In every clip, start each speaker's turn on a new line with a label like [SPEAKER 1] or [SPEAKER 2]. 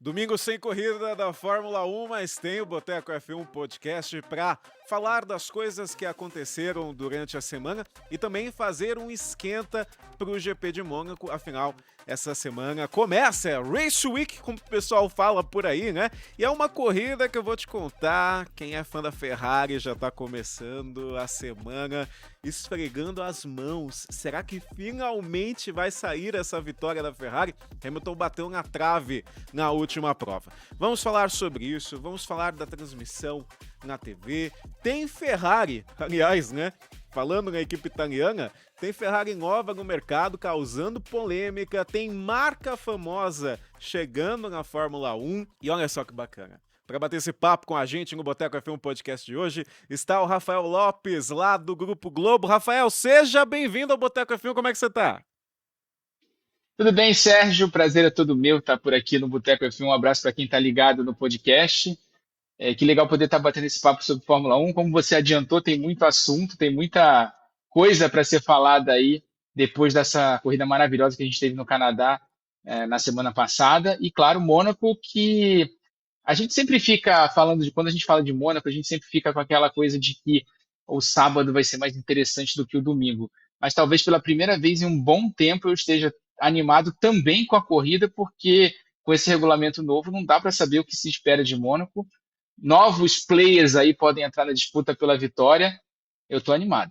[SPEAKER 1] Domingo sem corrida da Fórmula 1, mas tem o Boteco F1 Podcast para falar das coisas que aconteceram durante a semana e também fazer um esquenta para o GP de Mônaco. Afinal, essa semana começa, Race Week, como o pessoal fala por aí, né? E é uma corrida que eu vou te contar. Quem é fã da Ferrari já está começando a semana esfregando as mãos. Será que finalmente vai sair essa vitória da Ferrari? Hamilton bateu na trave na última prova. Vamos falar sobre isso, vamos falar da transmissão na TV. Tem Ferrari, aliás, né? Falando na equipe italiana, tem Ferrari nova no mercado, causando polêmica, tem marca famosa chegando na Fórmula 1 e olha só que bacana. Para bater esse papo com a gente no Boteco F1 Podcast de hoje, está o Rafael Lopes, lá do Grupo Globo. Rafael, seja bem-vindo ao Boteco F1, como é que você tá?
[SPEAKER 2] Tudo bem, Sérgio? Prazer é todo meu estar por aqui no Boteco F1. Um abraço para quem está ligado no podcast. Que legal poder estar batendo esse papo sobre Fórmula 1. Como você adiantou, tem muito assunto, tem muita coisa para ser falada aí depois dessa corrida maravilhosa que a gente teve no Canadá na semana passada. E, claro, Mônaco, que a gente sempre fica falando de, quando a gente fala de Mônaco, a gente sempre fica com aquela coisa de que o sábado vai ser mais interessante do que o domingo. Mas talvez pela primeira vez em um bom tempo eu esteja animado também com a corrida, porque com esse regulamento novo não dá para saber o que se espera de Mônaco. Novos players aí podem entrar na disputa pela vitória. Eu estou animado.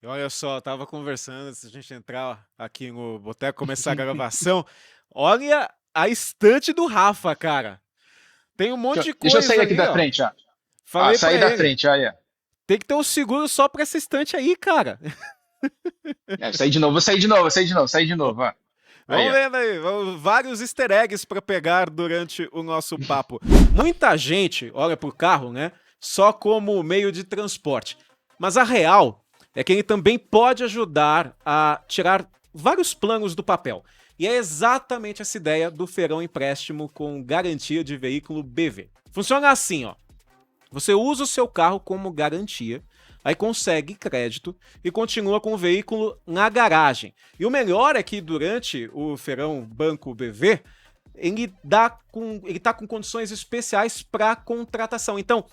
[SPEAKER 1] E olha só, eu tava conversando antes da gente entrar aqui no Boteco, começar a gravação. Olha a estante do Rafa, cara. Tem um monte de
[SPEAKER 2] Deixa eu sair
[SPEAKER 1] coisa
[SPEAKER 2] aqui
[SPEAKER 1] ali,
[SPEAKER 2] da
[SPEAKER 1] ó.
[SPEAKER 2] frente, ó.
[SPEAKER 1] Falei
[SPEAKER 2] Sair
[SPEAKER 1] pra
[SPEAKER 2] da
[SPEAKER 1] ele,
[SPEAKER 2] frente, olha.
[SPEAKER 1] tem que ter um seguro só pra essa estante aí, cara.
[SPEAKER 2] Sair de novo, vou sair de novo, vou sair de novo, sair de novo, ó. Aí,
[SPEAKER 1] Vamos
[SPEAKER 2] ó.
[SPEAKER 1] vendo aí, vários easter eggs para pegar durante o nosso papo. Muita gente olha pro carro, né, só como meio de transporte. Mas a real é que ele também pode ajudar a tirar vários planos do papel. E é exatamente essa ideia do Feirão Empréstimo com garantia de veículo BV. Funciona assim, ó. Você usa o seu carro como garantia, aí consegue crédito e continua com o veículo na garagem. E o melhor é que durante o Feirão Banco BV, ele tá com condições especiais para contratação. Então,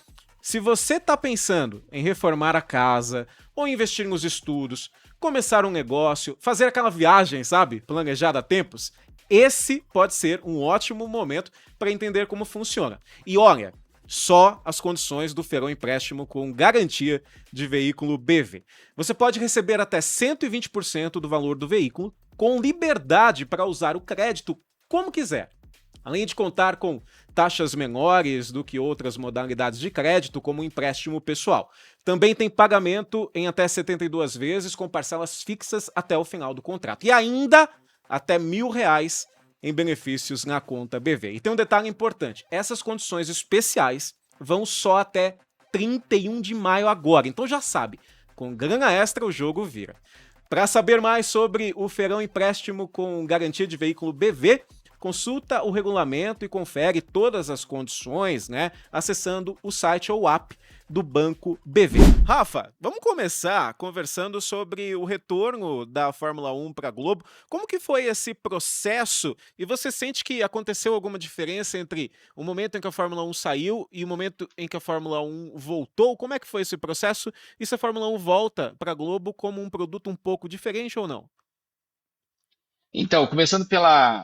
[SPEAKER 1] se você está pensando em reformar a casa, ou investir nos estudos, começar um negócio, fazer aquela viagem, sabe, planejada há tempos, esse pode ser um ótimo momento para entender como funciona. E olha, só as condições do Feirão Empréstimo com garantia de veículo BV. Você pode receber até 120% do valor do veículo, com liberdade para usar o crédito como quiser. Além de contar com taxas menores do que outras modalidades de crédito, como o empréstimo pessoal. Também tem pagamento em até 72 vezes, com parcelas fixas até o final do contrato. E ainda até R$ 1.000 em benefícios na conta BV. E tem um detalhe importante: essas condições especiais vão só até 31 de maio agora. Então já sabe, com grana extra o jogo vira. Para saber mais sobre o Feirão Empréstimo com garantia de veículo BV, consulta o regulamento e confere todas as condições, né, acessando o site ou app do Banco BV. Rafa, vamos começar conversando sobre o retorno da Fórmula 1 para a Globo. Como que foi esse processo? E você sente que aconteceu alguma diferença entre o momento em que a Fórmula 1 saiu e o momento em que a Fórmula 1 voltou? Como é que foi esse processo? E se a Fórmula 1 volta para a Globo como um produto um pouco diferente ou não?
[SPEAKER 2] Então, começando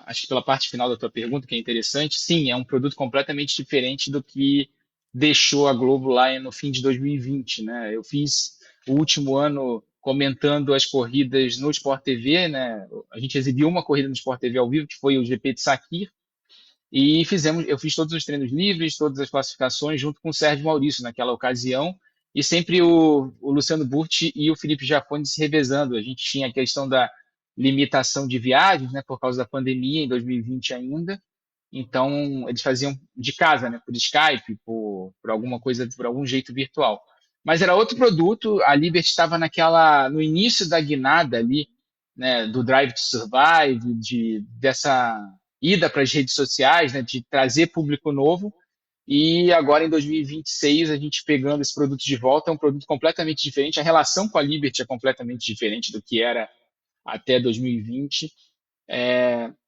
[SPEAKER 2] acho que pela parte final da tua pergunta, que é interessante, sim, é um produto completamente diferente do que deixou a Globo lá no fim de 2020, né? Eu fiz o último ano comentando as corridas no Sport TV, né? A gente exibiu uma corrida no Sport TV ao vivo, que foi o GP de Sakir, e eu fiz todos os treinos livres, todas as classificações, junto com o Sérgio Maurício naquela ocasião, e sempre o Luciano Burti e o Felipe Jafone se revezando. A gente tinha a questão da limitação de viagens, né, por causa da pandemia em 2020 ainda. Então, eles faziam de casa, né, por Skype, por alguma coisa, por algum jeito virtual. Mas era outro produto, a Liberty estava no início da guinada ali, né, do Drive to Survive, dessa ida para as redes sociais, né, de trazer público novo. E agora em 2026, a gente pegando esse produto de volta, é um produto completamente diferente. A relação com a Liberty é completamente diferente do que era até 2020.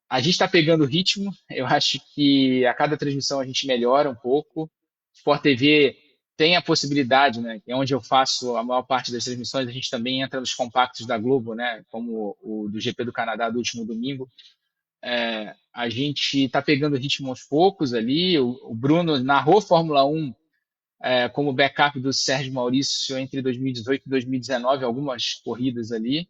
[SPEAKER 2] A gente está pegando o ritmo, eu acho que a cada transmissão a gente melhora um pouco. Sport TV tem a possibilidade, né, que é onde eu faço a maior parte das transmissões, a gente também entra nos compactos da Globo, né, como o do GP do Canadá do último domingo. A gente está pegando o ritmo aos poucos ali. O Bruno narrou Fórmula 1 como backup do Sérgio Maurício entre 2018 e 2019, algumas corridas ali.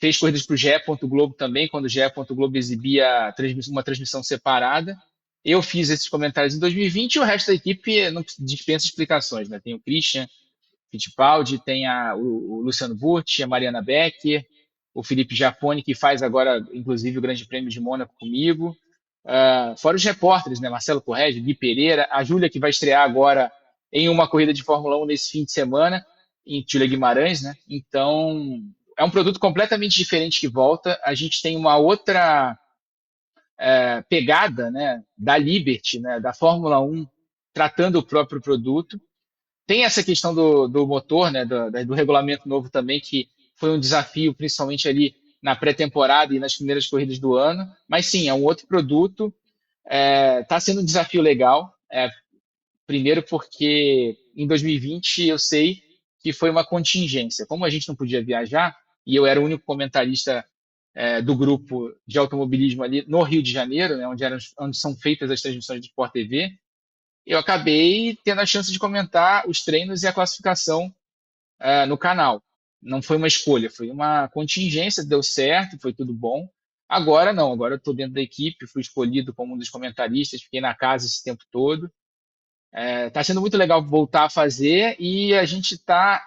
[SPEAKER 2] Fez corridas para o GE. Globo também, quando o GE. Globo exibia uma transmissão separada. Eu fiz esses comentários em 2020 e o resto da equipe não dispensa explicações, né? Tem o Christian Fittipaldi, tem o Luciano Burti, a Mariana Becker, o Felipe Giafone, que faz agora, inclusive, o Grande Prêmio de Mônaco comigo. Fora os repórteres, né? Marcelo Corrêa, Gui Pereira, a Júlia, que vai estrear agora em uma corrida de Fórmula 1 nesse fim de semana, em Júlia Guimarães, né? Então, é um produto completamente diferente que volta. A gente tem uma outra pegada, né, da Liberty, né, da Fórmula 1, tratando o próprio produto. Tem essa questão do motor, né, do regulamento novo também, que foi um desafio, principalmente ali na pré-temporada e nas primeiras corridas do ano. Mas sim, é um outro produto. Está sendo um desafio legal. Primeiro porque em 2020 eu sei que foi uma contingência. Como a gente não podia viajar, e eu era o único comentarista do grupo de automobilismo ali no Rio de Janeiro, né, onde são feitas as transmissões do Sport TV, eu acabei tendo a chance de comentar os treinos e a classificação no canal. Não foi uma escolha, foi uma contingência, deu certo, foi tudo bom. Agora não, agora eu estou dentro da equipe, fui escolhido como um dos comentaristas, fiquei na casa esse tempo todo. Está sendo muito legal voltar a fazer e a gente está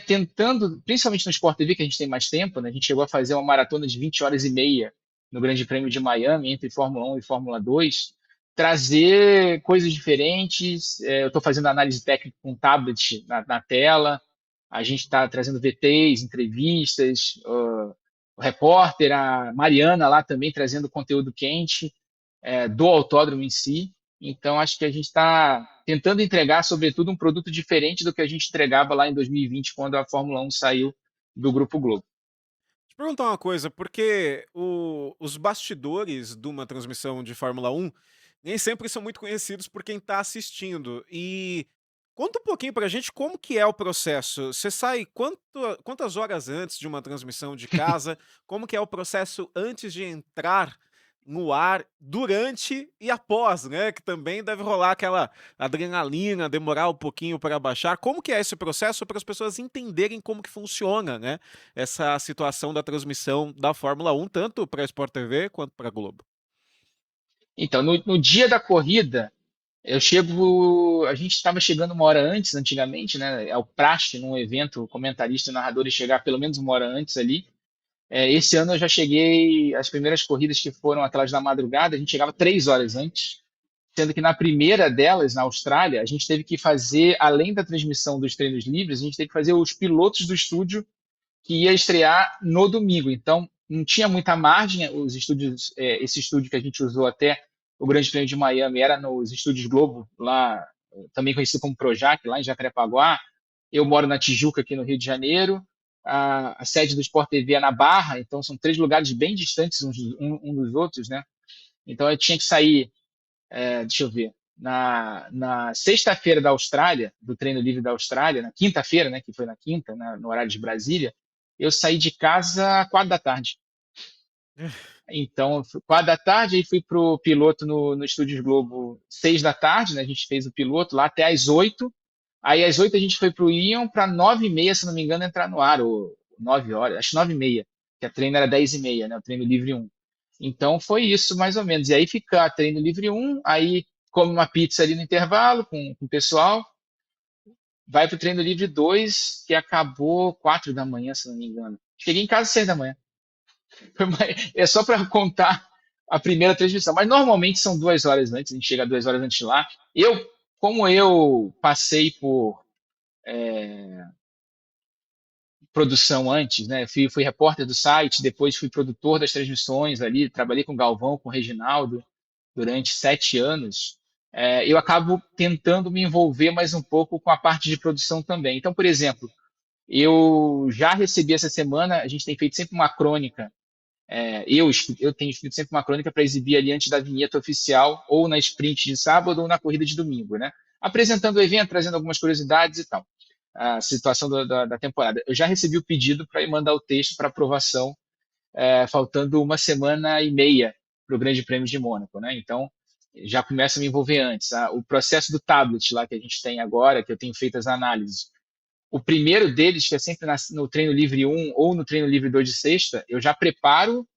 [SPEAKER 2] tentando, principalmente no Sport TV, que a gente tem mais tempo, né? A gente chegou a fazer uma maratona de 20 horas e meia no Grande Prêmio de Miami, entre Fórmula 1 e Fórmula 2, trazer coisas diferentes. Eu estou fazendo análise técnica com tablet na tela, a gente está trazendo VTs, entrevistas, o repórter, a Mariana lá também trazendo conteúdo quente do autódromo em si. Então, acho que a gente está tentando entregar, sobretudo, um produto diferente do que a gente entregava lá em 2020, quando a Fórmula 1 saiu do Grupo Globo.
[SPEAKER 1] Te perguntar uma coisa, porque os bastidores de uma transmissão de Fórmula 1 nem sempre são muito conhecidos por quem está assistindo. E conta um pouquinho pra gente como que é o processo. Você sai quantas horas antes de uma transmissão de casa? Como que é o processo antes de entrar no ar, durante e após, né? Que também deve rolar aquela adrenalina, demorar um pouquinho para baixar. Como que é esse processo para as pessoas entenderem como que funciona, né? Essa situação da transmissão da Fórmula 1, tanto para a Sport TV quanto para a Globo.
[SPEAKER 2] Então, no dia da corrida, a gente estava chegando uma hora antes, antigamente, né? É o praxe num evento, o comentarista e narradores chegar pelo menos uma hora antes ali. Esse ano eu já cheguei, as primeiras corridas que foram aquelas da madrugada, a gente chegava 3 horas antes, sendo que na primeira delas, na Austrália, a gente teve que fazer, além da transmissão dos treinos livres, a gente teve que fazer os pilotos do estúdio que ia estrear no domingo. Então, não tinha muita margem, os estúdios, esse estúdio que a gente usou até o Grande Prêmio de Miami era nos estúdios Globo, lá, também conhecido como Projac, lá em Jacarepaguá. Eu moro na Tijuca, aqui no Rio de Janeiro. A sede do Sport TV é na Barra, então são 3 lugares bem distantes um dos outros, né? Então eu tinha que sair, deixa eu ver, na sexta-feira da Austrália, do treino livre da Austrália, na quinta-feira, né, que foi na quinta, no horário de Brasília, eu saí de casa 4 da tarde. Então, 4 da tarde, aí fui pro piloto no Estúdios Globo 6 da tarde, né? A gente fez o piloto lá até às 8. Aí às 8 a gente foi pro Ion para 9h30, se não me engano, entrar no ar, ou 9 horas, acho 9h30, que a treino era 10h30, né? O treino livre 1. Então foi isso, mais ou menos. E aí fica treino livre 1, aí come uma pizza ali no intervalo com o pessoal, vai pro treino livre 2, que acabou 4 da manhã, se não me engano. Cheguei em casa 6 da manhã. É só para contar a primeira transmissão. Mas normalmente são 2 horas antes, a gente chega 2 horas antes lá. Como eu passei por produção antes, né? Fui repórter do site, depois fui produtor das transmissões ali, trabalhei com o Galvão, com o Reginaldo durante 7 anos. Eu acabo tentando me envolver mais um pouco com a parte de produção também. Então, por exemplo, eu já recebi essa semana, a gente tem feito sempre uma crônica eu tenho escrito sempre uma crônica para exibir ali antes da vinheta oficial, ou na sprint de sábado, ou na corrida de domingo, né? Apresentando o evento, trazendo algumas curiosidades e tal, a situação da temporada. Eu já recebi o pedido para mandar o texto para aprovação, faltando uma semana e meia para o Grande Prêmio de Mônaco, né? Então, já começa a me envolver antes. O processo do tablet lá que a gente tem agora, que eu tenho feito as análises, o primeiro deles, que é sempre no treino livre 1 ou no treino livre 2 de sexta, eu já preparo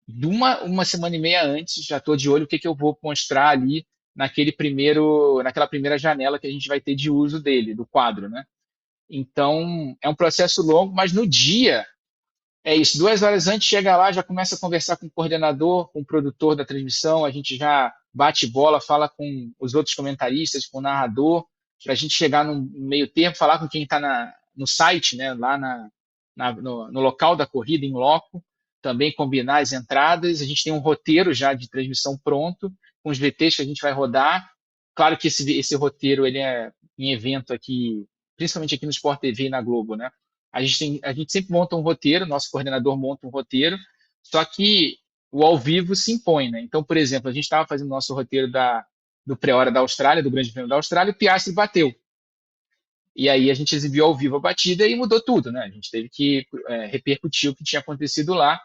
[SPEAKER 2] de uma semana e meia antes, já estou de olho o que eu vou mostrar ali naquela primeira janela que a gente vai ter de uso dele, do quadro, né? Então, é um processo longo, mas no dia é isso. 2 horas antes, chega lá, já começa a conversar com o coordenador, com o produtor da transmissão, a gente já bate bola, fala com os outros comentaristas, com o narrador, para a gente chegar no meio termo, falar com quem está no site, né, lá no local da corrida, em loco, também combinar as entradas. A gente tem um roteiro já de transmissão pronto, com os VTs que a gente vai rodar. Claro que esse roteiro ele é em evento aqui, principalmente aqui no Sport TV e na Globo, né? A gente sempre monta um roteiro, nosso coordenador monta um roteiro, só que o ao vivo se impõe, né? Então, por exemplo, a gente estava fazendo nosso roteiro do pré-hora da Austrália, do Grande Prêmio da Austrália, e o Piastri bateu. E aí a gente exibiu ao vivo a batida e mudou tudo, né? A gente teve que repercutir o que tinha acontecido lá.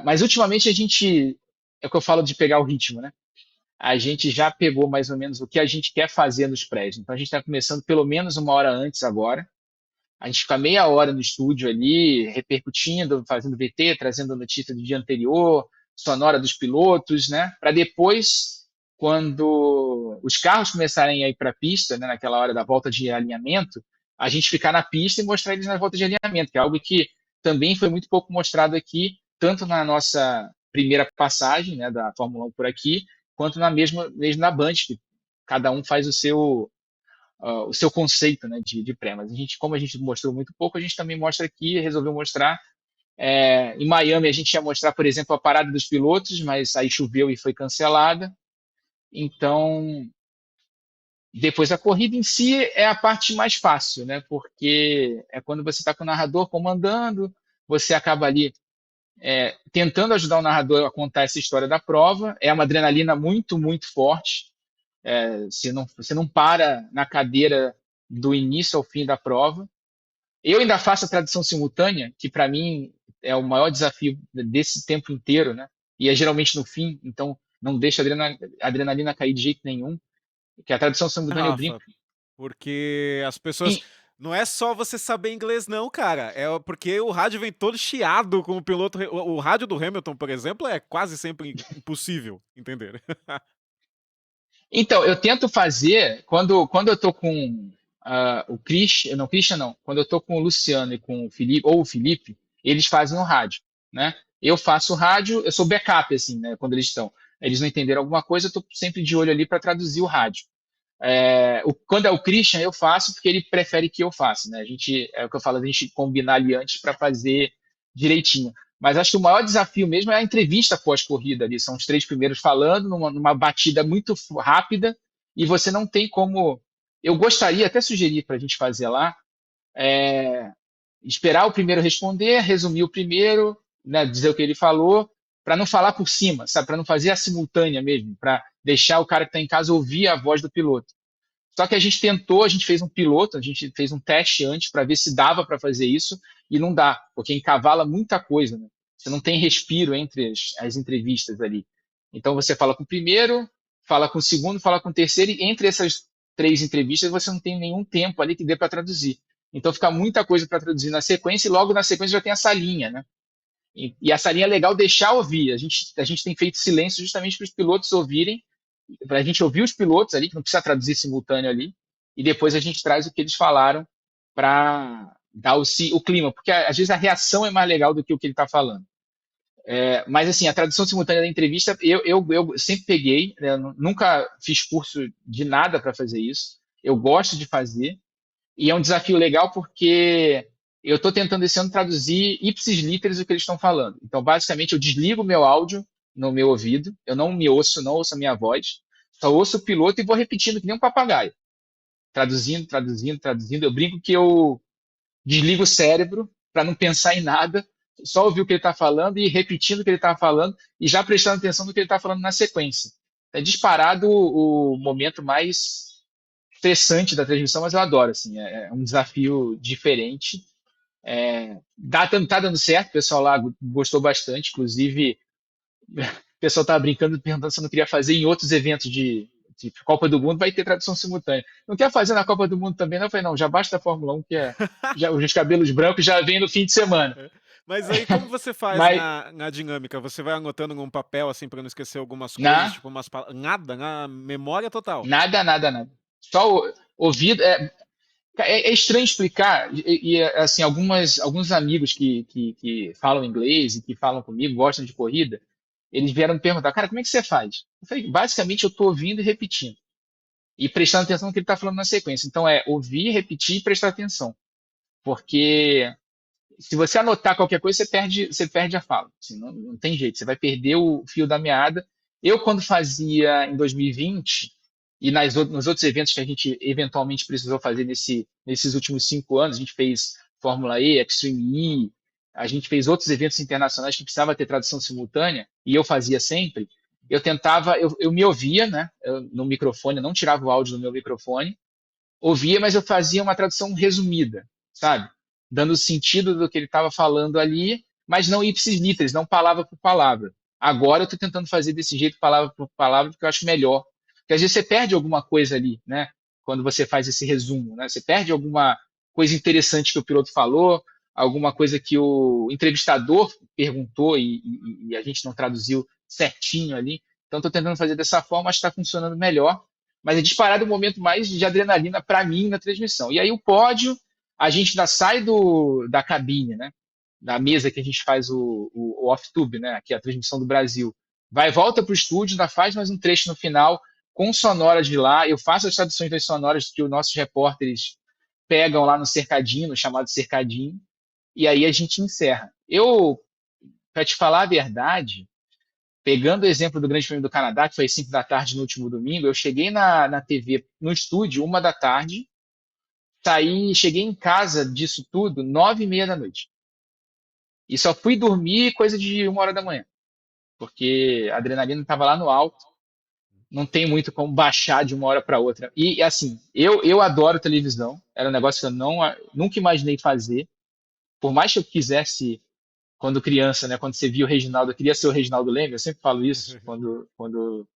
[SPEAKER 2] Mas ultimamente é o que eu falo de pegar o ritmo, né? A gente já pegou mais ou menos o que a gente quer fazer nos prés. Então a gente está começando pelo menos uma hora antes agora. A gente fica meia hora no estúdio ali, repercutindo, fazendo VT, trazendo notícia do dia anterior, sonora dos pilotos, né? Para depois, quando os carros começarem a ir para a pista, né, naquela hora da volta de alinhamento, a gente ficar na pista e mostrar eles na volta de alinhamento, que é algo que também foi muito pouco mostrado aqui, tanto na nossa primeira passagem, né, da Fórmula 1 por aqui, quanto mesmo na Band, que cada um faz o seu conceito, né, de pré. Mas como a gente mostrou muito pouco, a gente também mostra aqui, resolveu mostrar. Em Miami a gente ia mostrar, por exemplo, a parada dos pilotos, mas aí choveu e foi cancelada. Então, depois a corrida em si é a parte mais fácil, né? Porque é quando você está com o narrador comandando, você acaba ali tentando ajudar o narrador a contar essa história da prova. É uma adrenalina muito, muito forte. Você não para na cadeira do início ao fim da prova. Eu ainda faço a tradução simultânea, que para mim é o maior desafio desse tempo inteiro, né? E é geralmente no fim, então não deixa a adrenalina cair de jeito nenhum. Que a tradução simultânea eu brinco.
[SPEAKER 1] Rafa, porque as pessoas.
[SPEAKER 2] E,
[SPEAKER 1] Não é só você saber inglês, não, cara. É porque o rádio vem todo chiado com o piloto. O rádio do Hamilton, por exemplo, é quase sempre impossível entender.
[SPEAKER 2] então, eu tento fazer, quando eu tô com o Christian, não, Christian não, quando eu tô com o Luciano e com o Felipe, ou o Felipe, eles fazem o rádio, né? Eu faço o rádio, eu sou backup, assim, né? Quando eles estão. Eles não entenderam alguma coisa, eu tô sempre de olho ali para traduzir o rádio. Quando é o Christian, eu faço porque ele prefere que eu faça, né? É o que eu falo, a gente combinar ali antes para fazer direitinho. Mas acho que o maior desafio mesmo é a entrevista pós-corrida ali. São os três primeiros falando numa batida muito rápida e você não tem como. Eu gostaria, até sugerir para a gente fazer lá, é, esperar o primeiro responder, resumir o primeiro, né, dizer o que ele falou, para não falar por cima, sabe? Para não fazer a simultânea mesmo, para deixar o cara que está em casa ouvir a voz do piloto. Só que a gente tentou, a gente fez um piloto, a gente fez um teste antes para ver se dava para fazer isso e não dá, porque encavala muita coisa, né? Você não tem respiro entre as entrevistas ali. Então você fala com o primeiro, fala com o segundo, fala com o terceiro e entre essas três entrevistas você não tem nenhum tempo ali que dê para traduzir. Então fica muita coisa para traduzir na sequência e logo na sequência já tem essa linha, né? E essa linha é legal deixar ouvir. A gente tem feito silêncio justamente para os pilotos ouvirem, para a gente ouvir os pilotos ali, que não precisa traduzir simultâneo ali, e depois a gente traz o que eles falaram para dar o clima, porque às vezes a reação é mais legal do que o que ele está falando. Mas assim, a tradução simultânea da entrevista, eu sempre peguei, né, nunca fiz curso de nada para fazer isso, eu gosto de fazer, e é um desafio legal porque eu estou tentando esse ano traduzir ipsis literis o que eles estão falando. Então, basicamente, eu desligo o meu áudio no meu ouvido, eu não me ouço, não ouço a minha voz, só ouço o piloto e vou repetindo que nem um papagaio. Traduzindo, traduzindo, traduzindo. Eu brinco que eu desligo o cérebro para não pensar em nada só ouvir o que ele está falando e ir repetindo o que ele está falando e já prestando atenção no que ele está falando na sequência. É disparado o momento mais estressante da transmissão, mas eu adoro, assim, é um desafio diferente. Tá dando certo, o pessoal lá gostou bastante, inclusive o pessoal estava brincando, perguntando se eu não queria fazer em outros eventos de Copa do Mundo, vai ter tradução simultânea. Não quer fazer na Copa do Mundo também? Não, eu falei, não, já basta a Fórmula 1, já, os cabelos brancos já vêm no fim de semana.
[SPEAKER 1] É. Mas aí como você faz
[SPEAKER 2] Mas,
[SPEAKER 1] na dinâmica? Você vai anotando num papel, assim, pra não esquecer algumas coisas,
[SPEAKER 2] na,
[SPEAKER 1] tipo umas nada? Na memória total?
[SPEAKER 2] nada, nada, nada. Só ouvido. É estranho explicar, assim, alguns amigos que falam inglês e que falam comigo, gostam de corrida, eles vieram me perguntar, cara, como é que você faz? Eu falei, basicamente eu estou ouvindo e repetindo. E prestando atenção no que ele está falando na sequência. Então é ouvir, repetir e prestar atenção. Porque se você anotar qualquer coisa, você perde a fala. Assim, não tem jeito, você vai perder o fio da meada. Eu, quando fazia em 2020, e nos outros eventos que a gente eventualmente precisou fazer nesses últimos 5 anos, a gente fez Fórmula E, Extreme E, a gente fez outros eventos internacionais que precisava ter tradução simultânea, e eu fazia sempre. Eu tentava, eu me ouvia, né, no microfone, eu não tirava o áudio do meu microfone, ouvia, mas eu fazia uma tradução resumida, sabe? Dando o sentido do que ele estava falando ali, mas não ipsis literis, não palavra por palavra. Agora eu estou tentando fazer desse jeito, palavra por palavra, porque eu acho melhor. Porque às vezes você perde alguma coisa ali, né? Quando você faz esse resumo, né? Você perde alguma coisa interessante que o piloto falou, alguma coisa que o entrevistador perguntou e a gente não traduziu certinho ali. Então, estou tentando fazer dessa forma, acho que está funcionando melhor, mas é disparado o momento mais de adrenalina para mim na transmissão. E aí o pódio, a gente ainda sai da cabine, né? Da mesa que a gente faz o off-tube, né? Aqui é a transmissão do Brasil. Vai, volta para o estúdio, ainda faz mais um trecho no final, com sonoras de lá. Eu faço as traduções das sonoras que os nossos repórteres pegam lá no cercadinho, no chamado cercadinho, e aí a gente encerra. Para te falar a verdade, pegando o exemplo do Grande Prêmio do Canadá, que foi às 5 da tarde no último domingo, eu cheguei na TV, no estúdio, 1 da tarde, cheguei em casa disso tudo, 9h30 da noite. E só fui dormir coisa de 1 hora da manhã, porque a adrenalina estava lá no alto, não tem muito como baixar de uma hora para outra. E assim, eu adoro televisão, era um negócio que eu nunca imaginei fazer, por mais que eu quisesse, quando criança, né, quando você via o Reginaldo, eu queria ser o Reginaldo Leme, eu sempre falo isso quando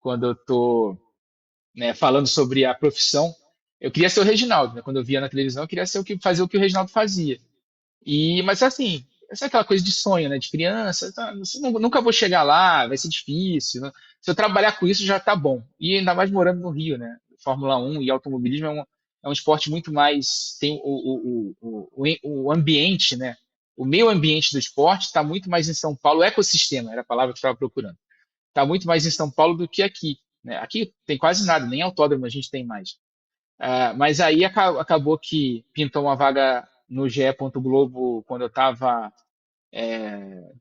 [SPEAKER 2] eu tô, né, falando sobre a profissão. Eu queria ser o Reginaldo, né? Quando eu via na televisão, eu queria fazer o que o Reginaldo fazia. Mas assim, essa é aquela coisa de sonho, né? De criança, tá, nunca vou chegar lá, vai ser difícil, né? Se eu trabalhar com isso já tá bom. E ainda mais morando no Rio, né? Fórmula 1 e automobilismo é um esporte muito mais. Tem o ambiente, né? O meio ambiente do esporte está muito mais em São Paulo, o ecossistema, era a palavra que eu estava procurando. Está muito mais em São Paulo do que aqui, né? Aqui tem quase nada, nem autódromo a gente tem mais. Mas aí acabou que pintou uma vaga no GE. Globo quando eu estava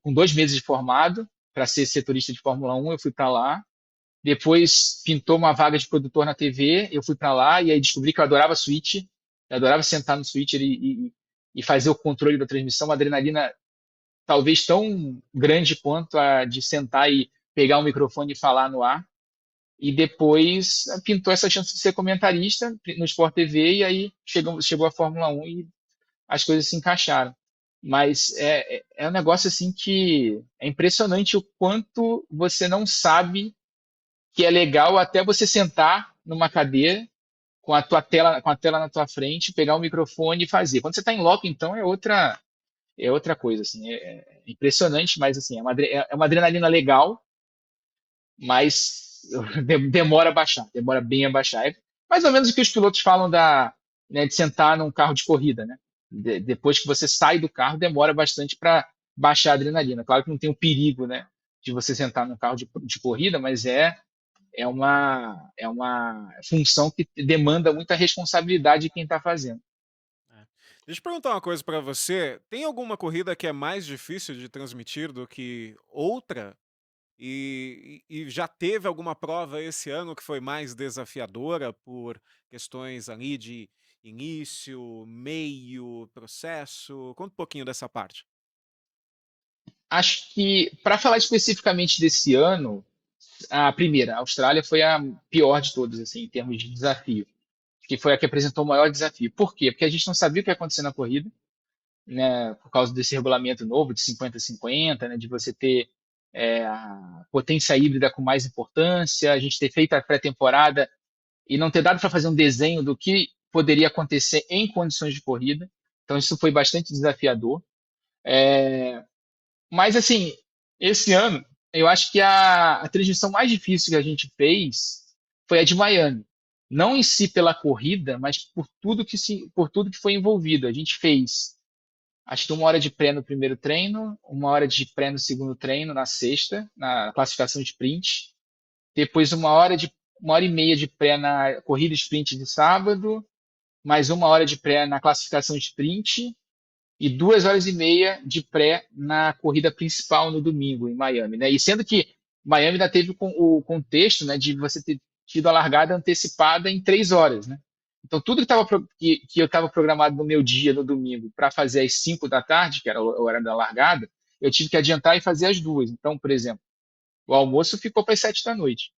[SPEAKER 2] com 2 meses de formado para ser setorista de Fórmula 1, eu fui para lá. Depois pintou uma vaga de produtor na TV, eu fui para lá e aí descobri que eu adorava switch, eu adorava sentar no switch e fazer o controle da transmissão, uma adrenalina talvez tão grande quanto a de sentar e pegar um microfone e falar no ar. E depois pintou essa chance de ser comentarista no Sport TV e aí chegou a Fórmula 1 e as coisas se encaixaram. Mas é um negócio assim que é impressionante o quanto você não sabe que é legal até você sentar numa cadeira com a tela na tua frente, pegar o microfone e fazer. Quando você está em loco, então é outra coisa, assim, é impressionante, mas assim, é uma adrenalina legal, mas demora a baixar, demora bem a baixar. É mais ou menos o que os pilotos falam né, de sentar num carro de corrida, né? Depois que você sai do carro, demora bastante para baixar a adrenalina. Claro que não tem o perigo, né, de você sentar num carro de corrida, mas é uma função que demanda muita responsabilidade de quem está fazendo.
[SPEAKER 1] É. Deixa eu perguntar uma coisa pra você, tem alguma corrida que é mais difícil de transmitir do que outra? E já teve alguma prova esse ano que foi mais desafiadora por questões ali de início, meio, processo? Conta um pouquinho dessa parte.
[SPEAKER 2] acho que, para falar especificamente desse ano, a primeira, a Austrália foi a pior de todas, assim, em termos de desafio, que foi a que apresentou o maior desafio. Por quê? Porque a gente não sabia o que ia acontecer na corrida, né, por causa desse regulamento novo de 50-50, né, de você ter a potência híbrida com mais importância, a gente ter feito a pré-temporada e não ter dado para fazer um desenho do que poderia acontecer em condições de corrida. Então, isso foi bastante desafiador. Mas, assim, esse ano, eu acho que a transmissão mais difícil que a gente fez foi a de Miami. Não em si pela corrida, mas por tudo que foi envolvido. A gente fez, acho que 1 hora de pré no primeiro treino, 1 hora de pré no segundo treino, na sexta, na classificação de sprint. Depois 1 hora e meia de pré na corrida sprint de sábado, mais 1 hora de pré na classificação de sprint e 2 horas e meia de pré na corrida principal no domingo em Miami, né? E sendo que Miami ainda teve o contexto, né, de você ter tido a largada antecipada em 3 horas, né? Então tudo que eu estava programado no meu dia no domingo para fazer às 5 da tarde, que era o horário da largada, eu tive que adiantar e fazer às 2. Então, por exemplo, o almoço ficou para as 7 da noite.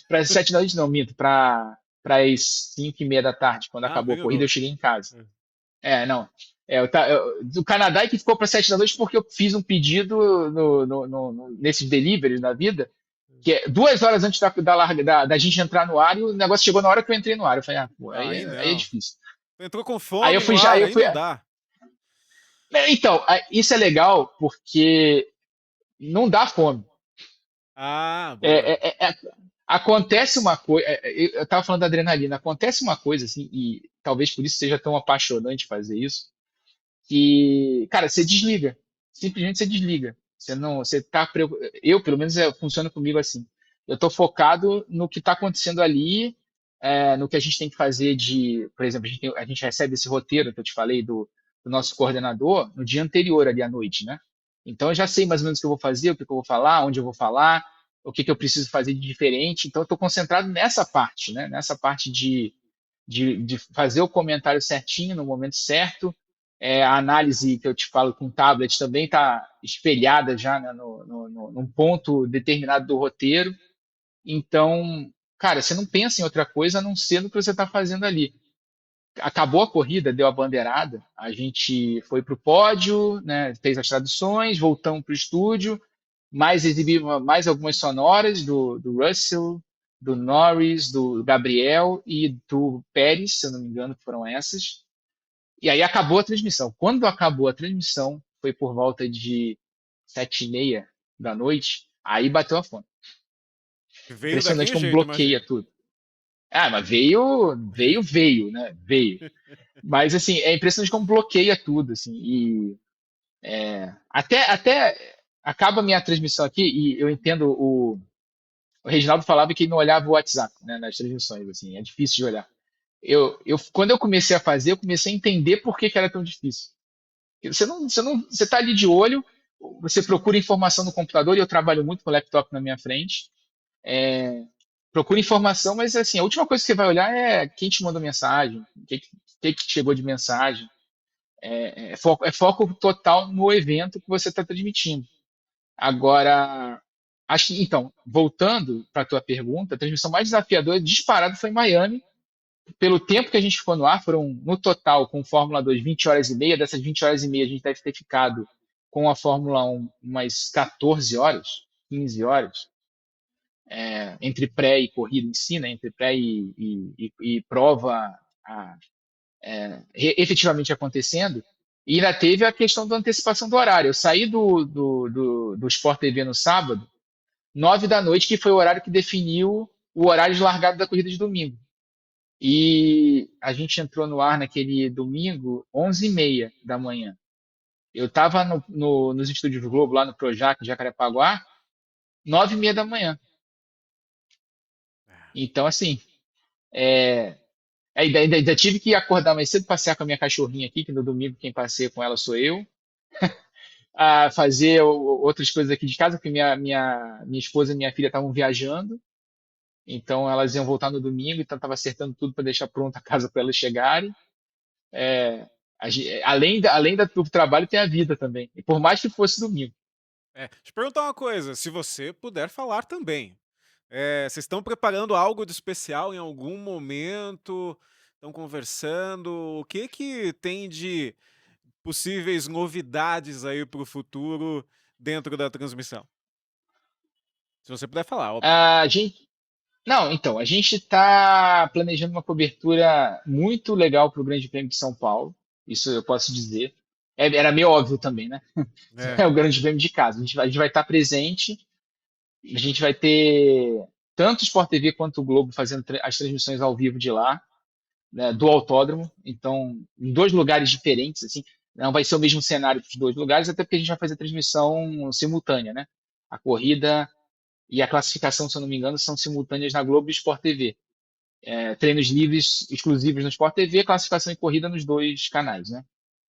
[SPEAKER 2] Para as 7 da noite não, minto, para as 5:30 da tarde, quando
[SPEAKER 1] Ah,
[SPEAKER 2] acabou a
[SPEAKER 1] meio
[SPEAKER 2] corrida, eu
[SPEAKER 1] louco.
[SPEAKER 2] cheguei em casa.
[SPEAKER 1] É.
[SPEAKER 2] Não. Do Canadá é que ficou para 7 da noite porque eu fiz um pedido nesses deliveries na vida, que é 2 horas antes da gente entrar no ar, e o negócio chegou na hora que eu entrei no ar. Eu falei, pô,
[SPEAKER 1] Não, aí
[SPEAKER 2] aí é
[SPEAKER 1] não.
[SPEAKER 2] difícil.
[SPEAKER 1] Entrou com
[SPEAKER 2] Aí eu
[SPEAKER 1] fome no
[SPEAKER 2] fui já,
[SPEAKER 1] ar,
[SPEAKER 2] aí eu
[SPEAKER 1] aí
[SPEAKER 2] fui.
[SPEAKER 1] não dá.
[SPEAKER 2] Então, isso é legal porque não dá fome.
[SPEAKER 1] Ah, boa.
[SPEAKER 2] É, é, é, acontece uma coisa. Eu estava falando da adrenalina. Acontece uma coisa assim, e talvez por isso seja tão apaixonante fazer isso, que, cara, você desliga. Simplesmente você desliga. Você não, você tá, eu, pelo menos, funciona comigo assim. Eu estou focado no que está acontecendo ali, no que a gente tem que fazer por exemplo, a gente recebe esse roteiro que eu te falei do nosso coordenador no dia anterior ali à noite, né? Então eu já sei mais ou menos o que eu vou fazer, o que eu vou falar, onde eu vou falar, o que eu preciso fazer de diferente. Então eu estou concentrado nessa parte, né? Nessa parte de fazer o comentário certinho no momento certo. A análise que eu te falo com tablet também está espelhada já, né, num ponto determinado do roteiro. Então, cara, você não pensa em outra coisa a não ser no que você está fazendo ali. Acabou a corrida, deu a bandeirada, a gente foi para o pódio, né, fez as traduções, voltamos para o estúdio, mais exibimos mais algumas sonoras do Russell, do Norris, do Gabriel e do Pérez, se eu não me engano, foram essas. E aí acabou a transmissão. Quando acabou a transmissão, foi por volta de 7:30 da noite, aí bateu a fome.
[SPEAKER 1] Veio
[SPEAKER 2] Impressionante
[SPEAKER 1] daquele
[SPEAKER 2] como
[SPEAKER 1] jeito,
[SPEAKER 2] bloqueia
[SPEAKER 1] imagino.
[SPEAKER 2] tudo. Mas veio, né? Veio. Mas assim, é impressionante como bloqueia tudo, assim. E até acaba a minha transmissão aqui e eu entendo o Reginaldo falava que ele não olhava o WhatsApp, né, nas transmissões, assim, é difícil de olhar. Quando eu comecei a fazer, eu comecei a entender por que era tão difícil. Você tá ali de olho, você procura informação no computador, e eu trabalho muito com o laptop na minha frente. Procura informação, mas assim, a última coisa que você vai olhar é quem te mandou mensagem, o que chegou de mensagem. É foco total no evento que você está transmitindo. Agora, acho que, então, voltando para a tua pergunta, a transmissão mais desafiadora disparado foi em Miami. Pelo tempo que a gente ficou no ar, foram, no total, com Fórmula 2, 20 horas e meia. Dessas 20 horas e meia, a gente deve ter ficado com a Fórmula 1 umas 14 horas, 15 horas, entre pré e corrida em si, né? Entre pré e prova efetivamente acontecendo. E ainda teve a questão da antecipação do horário. Eu saí do Sport TV no sábado, 9 da noite, que foi o horário que definiu o horário de largada da corrida de domingo. E a gente entrou no ar naquele domingo, 11:30 da manhã. Eu estava nos estúdios do Globo, lá no Projac, em Jacarepaguá, 9:30 da manhã. Então, assim, ainda tive que acordar mais cedo, passear com a minha cachorrinha aqui, que no domingo quem passeia com ela sou eu, a fazer outras coisas aqui de casa, porque minha esposa e minha filha estavam viajando, então elas iam voltar no domingo, então estava acertando tudo para deixar pronta a casa para elas chegarem. Do trabalho tem a vida também. E por mais que fosse domingo.
[SPEAKER 1] Te perguntar uma coisa, se você puder falar também. Vocês estão preparando algo de especial em algum momento? Estão conversando? O que que tem de possíveis novidades aí para o futuro dentro da transmissão? Se você puder falar, óbvio.
[SPEAKER 2] A gente, não, então, a gente está planejando uma cobertura muito legal para o Grande Prêmio de São Paulo. Isso eu posso dizer. Era meio óbvio também, né?
[SPEAKER 1] É.
[SPEAKER 2] É o Grande Prêmio de casa. A gente vai estar presente. A gente vai ter tanto o Sport TV quanto o Globo fazendo as transmissões ao vivo de lá, né, do autódromo. Então, em dois lugares diferentes, assim, não vai ser o mesmo cenário para os dois lugares, até porque a gente vai fazer transmissão simultânea, né? A corrida e a classificação, se eu não me engano, são simultâneas na Globo e Sport TV. Treinos livres exclusivos no Sport TV, classificação e corrida nos dois canais, né?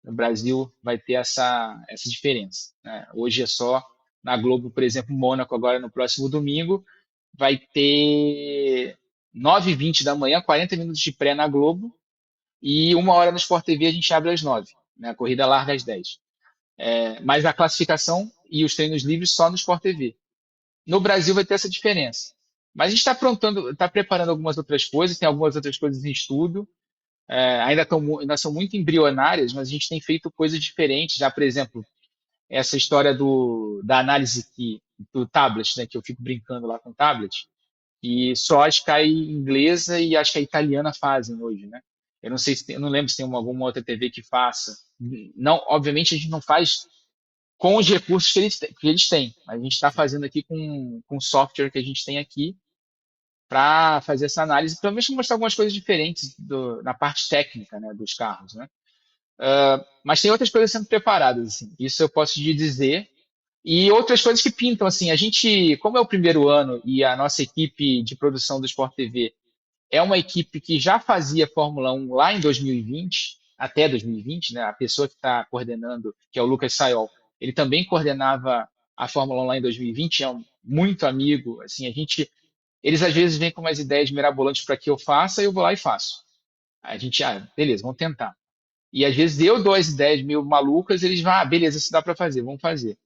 [SPEAKER 2] No Brasil vai ter essa diferença, né? Hoje é só na Globo, por exemplo, Mônaco agora no próximo domingo vai ter 9h20 da manhã, 40 minutos de pré na Globo e 1 hora no Sport TV a gente abre às 9, né? A corrida larga às 10. Mas a classificação e os treinos livres só no Sport TV. No Brasil vai ter essa diferença. Mas a gente está preparando algumas outras coisas, tem algumas outras coisas em estudo. Ainda são muito embrionárias, mas a gente tem feito coisas diferentes. Já, por exemplo, essa história da análise do tablet, né, que eu fico brincando lá com o tablet, e só a Sky inglesa e acho que a italiana fazem hoje, né? Eu não sei eu não lembro se tem alguma outra TV que faça. Não, obviamente a gente não faz com os recursos que eles têm. A gente está fazendo aqui com o software que a gente tem aqui para fazer essa análise, pelo menos mostrar algumas coisas diferentes na parte técnica, né, dos carros, né? Mas tem outras coisas sendo preparadas, assim, isso eu posso te dizer. E outras coisas que pintam, assim, a gente, como é o primeiro ano e a nossa equipe de produção do Sport TV é uma equipe que já fazia Fórmula 1 lá em 2020, até 2020, né? A pessoa que está coordenando, que é o Lucas Sayol, ele também coordenava a Fórmula 1 lá em 2020, é muito amigo, assim, eles às vezes vêm com umas ideias mirabolantes para que eu faça, e eu vou lá e faço. A gente, beleza, vamos tentar. E às vezes eu dou as ideias meio malucas, eles vão, beleza, isso dá para fazer, vamos fazer.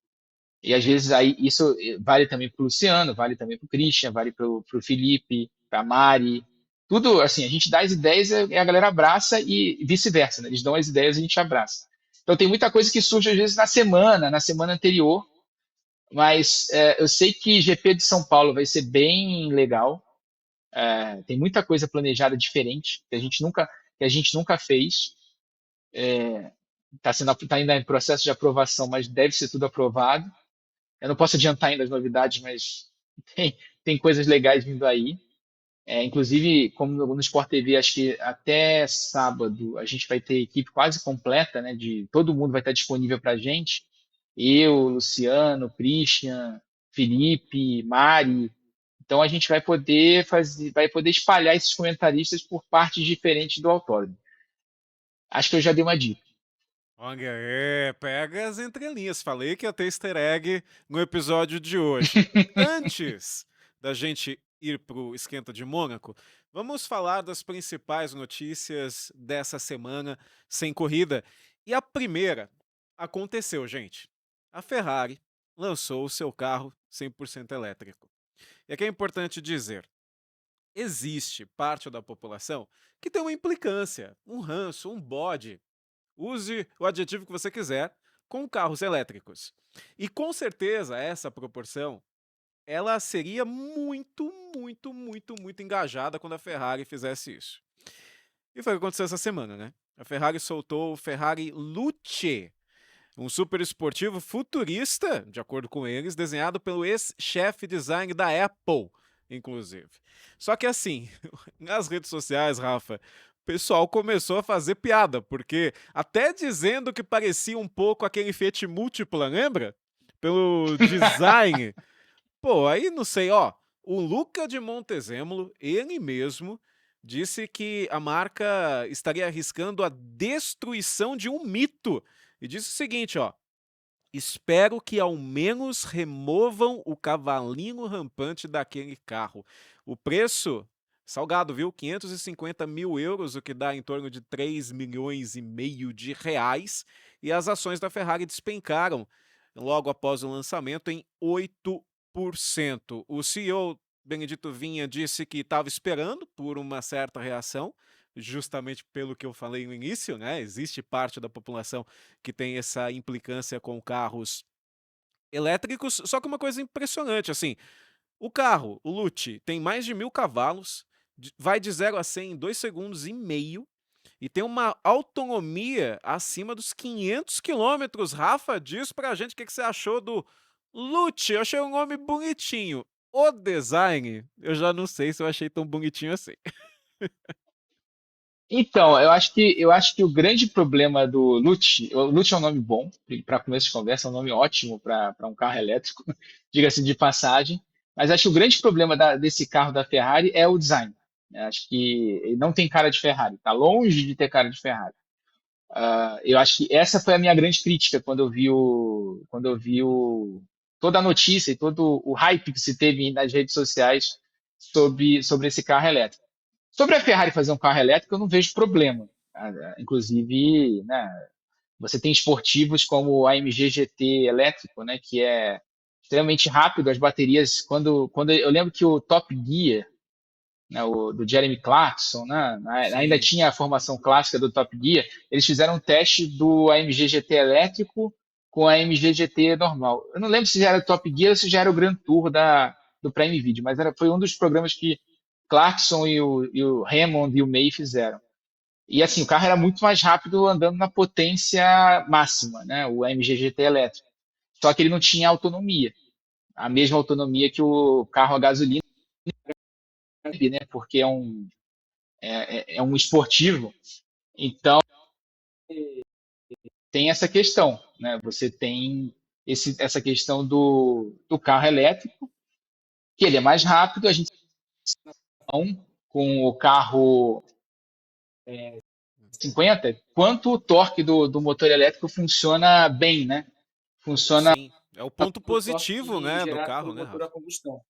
[SPEAKER 2] E às vezes aí isso vale também para o Luciano, vale também para o Christian, vale para o Felipe, para a Mari. Tudo assim, a gente dá as ideias e a galera abraça e vice-versa, né? Eles dão as ideias e a gente abraça. Então tem muita coisa que surge às vezes na semana anterior, mas eu sei que GP de São Paulo vai ser bem legal. Tem muita coisa planejada diferente que a gente nunca fez. Tá ainda em processo de aprovação, mas deve ser tudo aprovado. Eu não posso adiantar ainda as novidades, mas tem coisas legais vindo aí. Inclusive, como no Sport TV, acho que até sábado a gente vai ter equipe quase completa, né? Todo mundo vai estar disponível para a gente. Eu, Luciano, Christian, Felipe, Mari. Então a gente vai poder espalhar esses comentaristas por partes diferentes do autódromo. Acho que eu já dei uma dica.
[SPEAKER 1] Olha, pega as entrelinhas. Falei que ia ter easter egg no episódio de hoje. Antes da gente ir pro Esquenta de Mônaco, vamos falar das principais notícias dessa semana sem corrida. E a primeira aconteceu, gente. A Ferrari lançou o seu carro 100% elétrico. E aqui é importante dizer, existe parte da população que tem uma implicância, um ranço, um bode, use o adjetivo que você quiser, com carros elétricos. E com certeza essa proporção ela seria muito, muito, muito, muito engajada quando a Ferrari fizesse isso. E foi o que aconteceu essa semana, né? A Ferrari soltou o Ferrari Luce, um super esportivo futurista, de acordo com eles, desenhado pelo ex-chefe design da Apple, inclusive. Só que assim, nas redes sociais, Rafa, o pessoal começou a fazer piada, porque até dizendo que parecia um pouco aquele Fiat Multipla, lembra? Pelo design. Pô, aí não sei, ó. O Luca de Montezemolo, ele mesmo, disse que a marca estaria arriscando a destruição de um mito. E disse o seguinte, ó. Espero que ao menos removam o cavalinho rampante daquele carro. O preço Salgado, viu? 550 mil euros, o que dá em torno de 3,5 milhões de reais. E as ações da Ferrari despencaram logo após o lançamento em 8%. O CEO Benedito Vinha disse que estava esperando por uma certa reação, justamente pelo que eu falei no início, né? Existe parte da população que tem essa implicância com carros elétricos, só que uma coisa impressionante, assim, o carro, o Lute, tem mais de 1.000 cavalos, vai de 0 a 100 em 2 segundos e meio e tem uma autonomia acima dos 500 quilômetros. Rafa, diz pra gente o que você achou do Lute. Eu achei um nome bonitinho. O design, eu já não sei se eu achei tão bonitinho assim.
[SPEAKER 2] Então, eu acho que o grande problema do Lute, o Lute é um nome bom para começo de conversa, é um nome ótimo para um carro elétrico, diga-se de passagem. Mas acho que o grande problema desse carro da Ferrari é o design. Acho que ele não tem cara de Ferrari, está longe de ter cara de Ferrari. Eu acho que essa foi a minha grande crítica quando eu vi toda a notícia e todo o hype que se teve nas redes sociais sobre esse carro elétrico. Sobre a Ferrari fazer um carro elétrico, eu não vejo problema. Inclusive, né, você tem esportivos como o AMG GT elétrico, né, que é extremamente rápido, as baterias. Quando eu lembro que o Top Gear, né, do Jeremy Clarkson, né, ainda
[SPEAKER 1] Sim.
[SPEAKER 2] tinha a formação clássica do Top Gear, eles fizeram um teste do AMG GT elétrico com a AMG GT normal. Eu não lembro se já era o Top Gear ou se já era o Grand Tour do Prime Video, mas foi um dos programas que Clarkson e o Hammond e o May fizeram. E assim, o carro era muito mais rápido andando na potência máxima, né? O AMG GT elétrico. Só que ele não tinha autonomia, a mesma autonomia que o carro a gasolina, né? Porque é um esportivo. Então tem essa questão, né? Você tem essa questão do carro elétrico, que ele é mais rápido, a gente não com o carro 50, quanto o torque do motor elétrico funciona bem, né? Funciona
[SPEAKER 1] Sim, é o ponto
[SPEAKER 2] o torque
[SPEAKER 1] positivo, né, do
[SPEAKER 2] gerado
[SPEAKER 1] carro,
[SPEAKER 2] pelo
[SPEAKER 1] né,
[SPEAKER 2] motor a
[SPEAKER 1] Rafa?
[SPEAKER 2] combustão.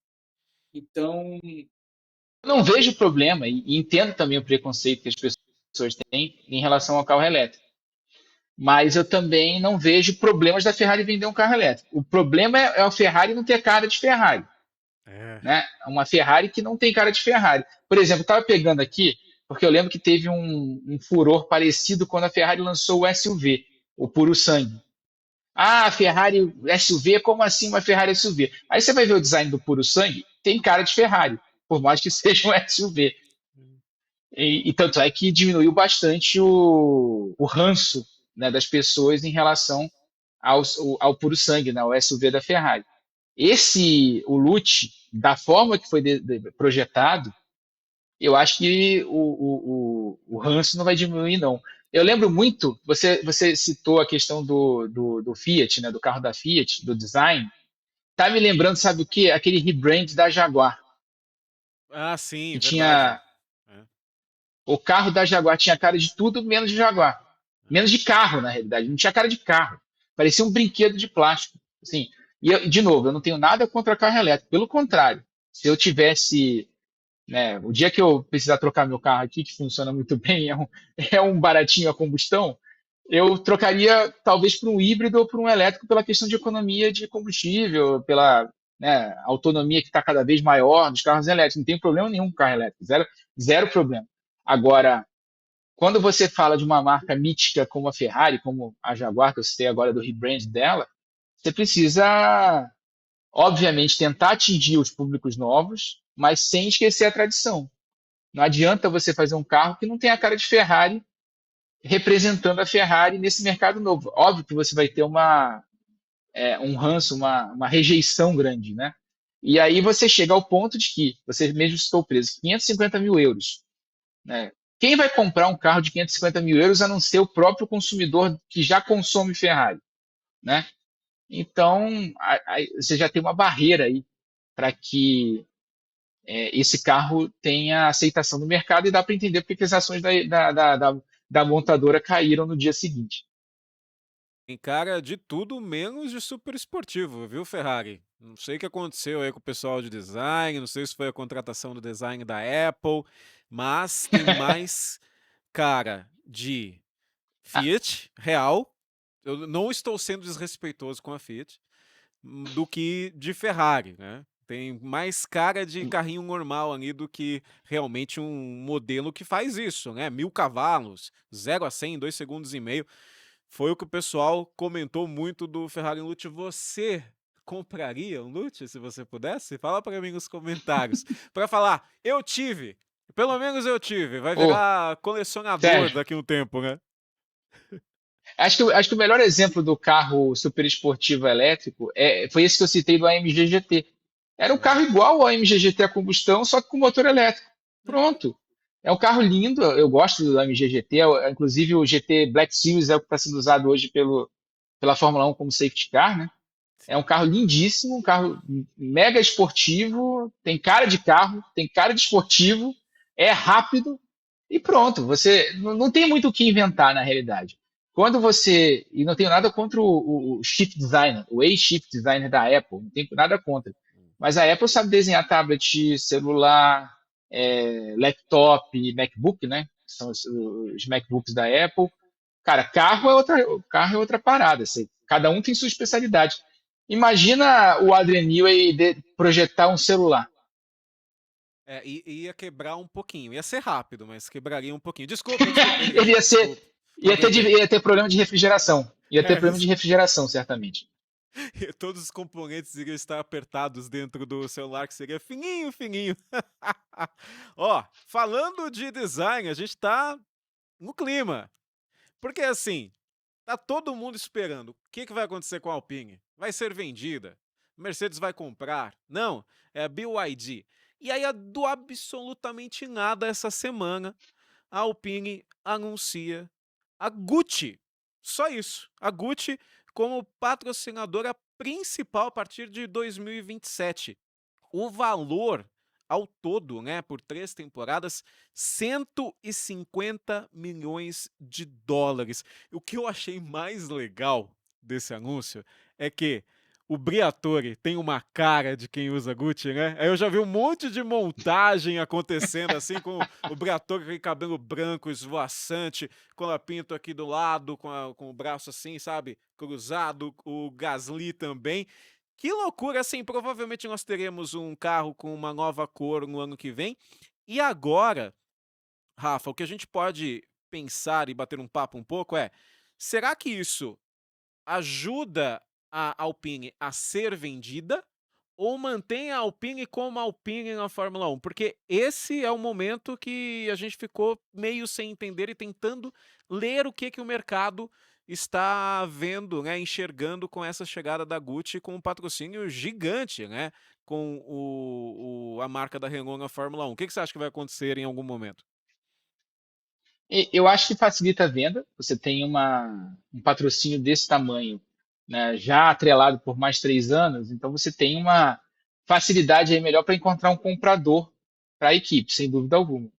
[SPEAKER 2] Então, eu não vejo problema e entendo também o preconceito que as pessoas têm em relação ao carro elétrico. Mas eu também não vejo problemas da Ferrari vender um carro elétrico. O problema é a Ferrari não ter cara de Ferrari,
[SPEAKER 1] É.
[SPEAKER 2] né? É uma Ferrari que não tem cara de Ferrari. Por exemplo, eu estava pegando aqui, porque eu lembro que teve um furor parecido quando a Ferrari lançou o SUV, o Puro Sangue. Ah, Ferrari SUV, como assim uma Ferrari SUV? Aí você vai ver o design do Puro Sangue, tem cara de Ferrari, por mais que seja um SUV. E tanto é que diminuiu bastante o ranço, né, das pessoas em relação ao Puro Sangue, né, o SUV da Ferrari. O Lute, da forma que foi projetado, eu acho que o ranço não vai diminuir, não. Eu lembro muito, você citou a questão do Fiat, né, do carro da Fiat, do design. Tá me lembrando, sabe o quê? Aquele rebrand da Jaguar,
[SPEAKER 1] Ah, sim,
[SPEAKER 2] que
[SPEAKER 1] verdade.
[SPEAKER 2] tinha
[SPEAKER 1] É.
[SPEAKER 2] o carro da Jaguar tinha cara de tudo menos de Jaguar. Menos de carro, na realidade. Não tinha cara de carro. Parecia um brinquedo de plástico. Assim, de novo, eu não tenho nada contra carro elétrico. Pelo contrário, se eu tivesse, né, o dia que eu precisar trocar meu carro aqui, que funciona muito bem, é um baratinho a combustão, eu trocaria talvez por um híbrido ou por um elétrico pela questão de economia de combustível, pela, né, autonomia que está cada vez maior dos carros elétricos. Não tem problema nenhum com carro elétrico, zero, zero problema. Agora, quando você fala de uma marca mítica como a Ferrari, como a Jaguar, que eu citei agora do rebrand dela, você precisa, obviamente, tentar atingir os públicos novos, mas sem esquecer a tradição. Não adianta você fazer um carro que não tem a cara de Ferrari representando a Ferrari nesse mercado novo. Óbvio que você vai ter um ranço, uma rejeição grande, né? E aí você chega ao ponto de que, você mesmo citou o preço, 550 mil euros, né? Quem vai comprar um carro de 550 mil euros a não ser o próprio consumidor que já consome Ferrari, né? Então, você já tem uma barreira aí para que esse carro tenha aceitação no mercado e dá para entender porque que as ações da montadora caíram no dia seguinte.
[SPEAKER 1] Tem cara de tudo menos de super esportivo, viu, Ferrari? Não sei o que aconteceu aí com o pessoal de design, não sei se foi a contratação do design da Apple, mas tem mais cara de
[SPEAKER 2] Ah,
[SPEAKER 1] Fiat real. Eu não estou sendo desrespeitoso com a Fiat, do que de Ferrari, né? Tem mais cara de carrinho normal ali do que realmente um modelo que faz isso, né? 1.000 cavalos, 0 a 100 em 2 segundos e meio. Foi o que o pessoal comentou muito do Ferrari Lute. Você compraria um Lute se você pudesse? Fala para mim nos comentários. Para falar, eu tive. Pelo menos eu tive. Vai
[SPEAKER 2] ô,
[SPEAKER 1] virar colecionador
[SPEAKER 2] sério.
[SPEAKER 1] daqui a um tempo, né?
[SPEAKER 2] Acho que o melhor exemplo do carro super esportivo elétrico foi esse que eu citei do AMG GT. Era um carro igual ao AMG GT a combustão, só que com motor elétrico. Pronto. É um carro lindo, eu gosto do AMG GT, inclusive o GT Black Series é o que está sendo usado hoje pela Fórmula 1 como safety car, né? É um
[SPEAKER 1] Sim.
[SPEAKER 2] carro lindíssimo, um carro mega esportivo, tem cara de carro, tem cara de esportivo, é rápido e pronto. Você não tem muito o que inventar na realidade. Quando você. E não tenho nada contra o chip designer, o A-chip designer da Apple, não tenho nada contra. Mas a Apple sabe desenhar tablet, celular, laptop, MacBook, né? Que são os MacBooks da Apple. Cara, carro é outra parada. Assim, cada um tem sua especialidade. Imagina o Adrian Newey projetar um celular.
[SPEAKER 1] É, ia quebrar um pouquinho. Ia ser rápido, mas quebraria um pouquinho. Desculpa, desculpa,
[SPEAKER 2] Ele
[SPEAKER 1] Henrique.
[SPEAKER 2] ia ser,
[SPEAKER 1] Desculpa. Não aguentei.
[SPEAKER 2] ia ter problema de refrigeração. Ia ter
[SPEAKER 1] É,
[SPEAKER 2] problema de refrigeração, certamente.
[SPEAKER 1] todos os componentes iriam estar apertados dentro do celular, que seria fininho, fininho. Ó, falando de design, a gente tá no clima. Porque assim, tá todo mundo esperando. O que, que vai acontecer com a Alpine? Vai ser vendida? Mercedes vai comprar? Não, é a BYD. E aí, do absolutamente nada essa semana, a Alpine anuncia a Gucci. Só isso. A Gucci como patrocinadora principal a partir de 2027. O valor ao todo, né, por 3 temporadas, 150 milhões de dólares. O que eu achei mais legal desse anúncio é que o Briatore tem uma cara de quem usa Gucci, né? Aí eu já vi um monte de montagem acontecendo assim, com o Briatore com aquele cabelo branco, esvoaçante, com a pinto aqui do lado, com o braço assim, sabe? Cruzado, o Gasly também. Que loucura, assim, provavelmente nós teremos um carro com uma nova cor no ano que vem. E agora, Rafa, o que a gente pode pensar e bater um papo um pouco é: será que isso ajuda a Alpine a ser vendida ou mantém a Alpine como Alpine na Fórmula 1? Porque esse é o momento que a gente ficou meio sem entender e tentando ler o que, que o mercado está vendo, né, enxergando com essa chegada da Gucci com um patrocínio gigante, né, com a marca da Renault na Fórmula 1. O que, que você acha que vai acontecer em algum momento?
[SPEAKER 2] Eu acho que facilita a venda. Você tem um patrocínio desse tamanho, né, já atrelado por mais 3 anos, então você tem uma facilidade aí melhor para encontrar um comprador para a equipe, sem dúvida alguma.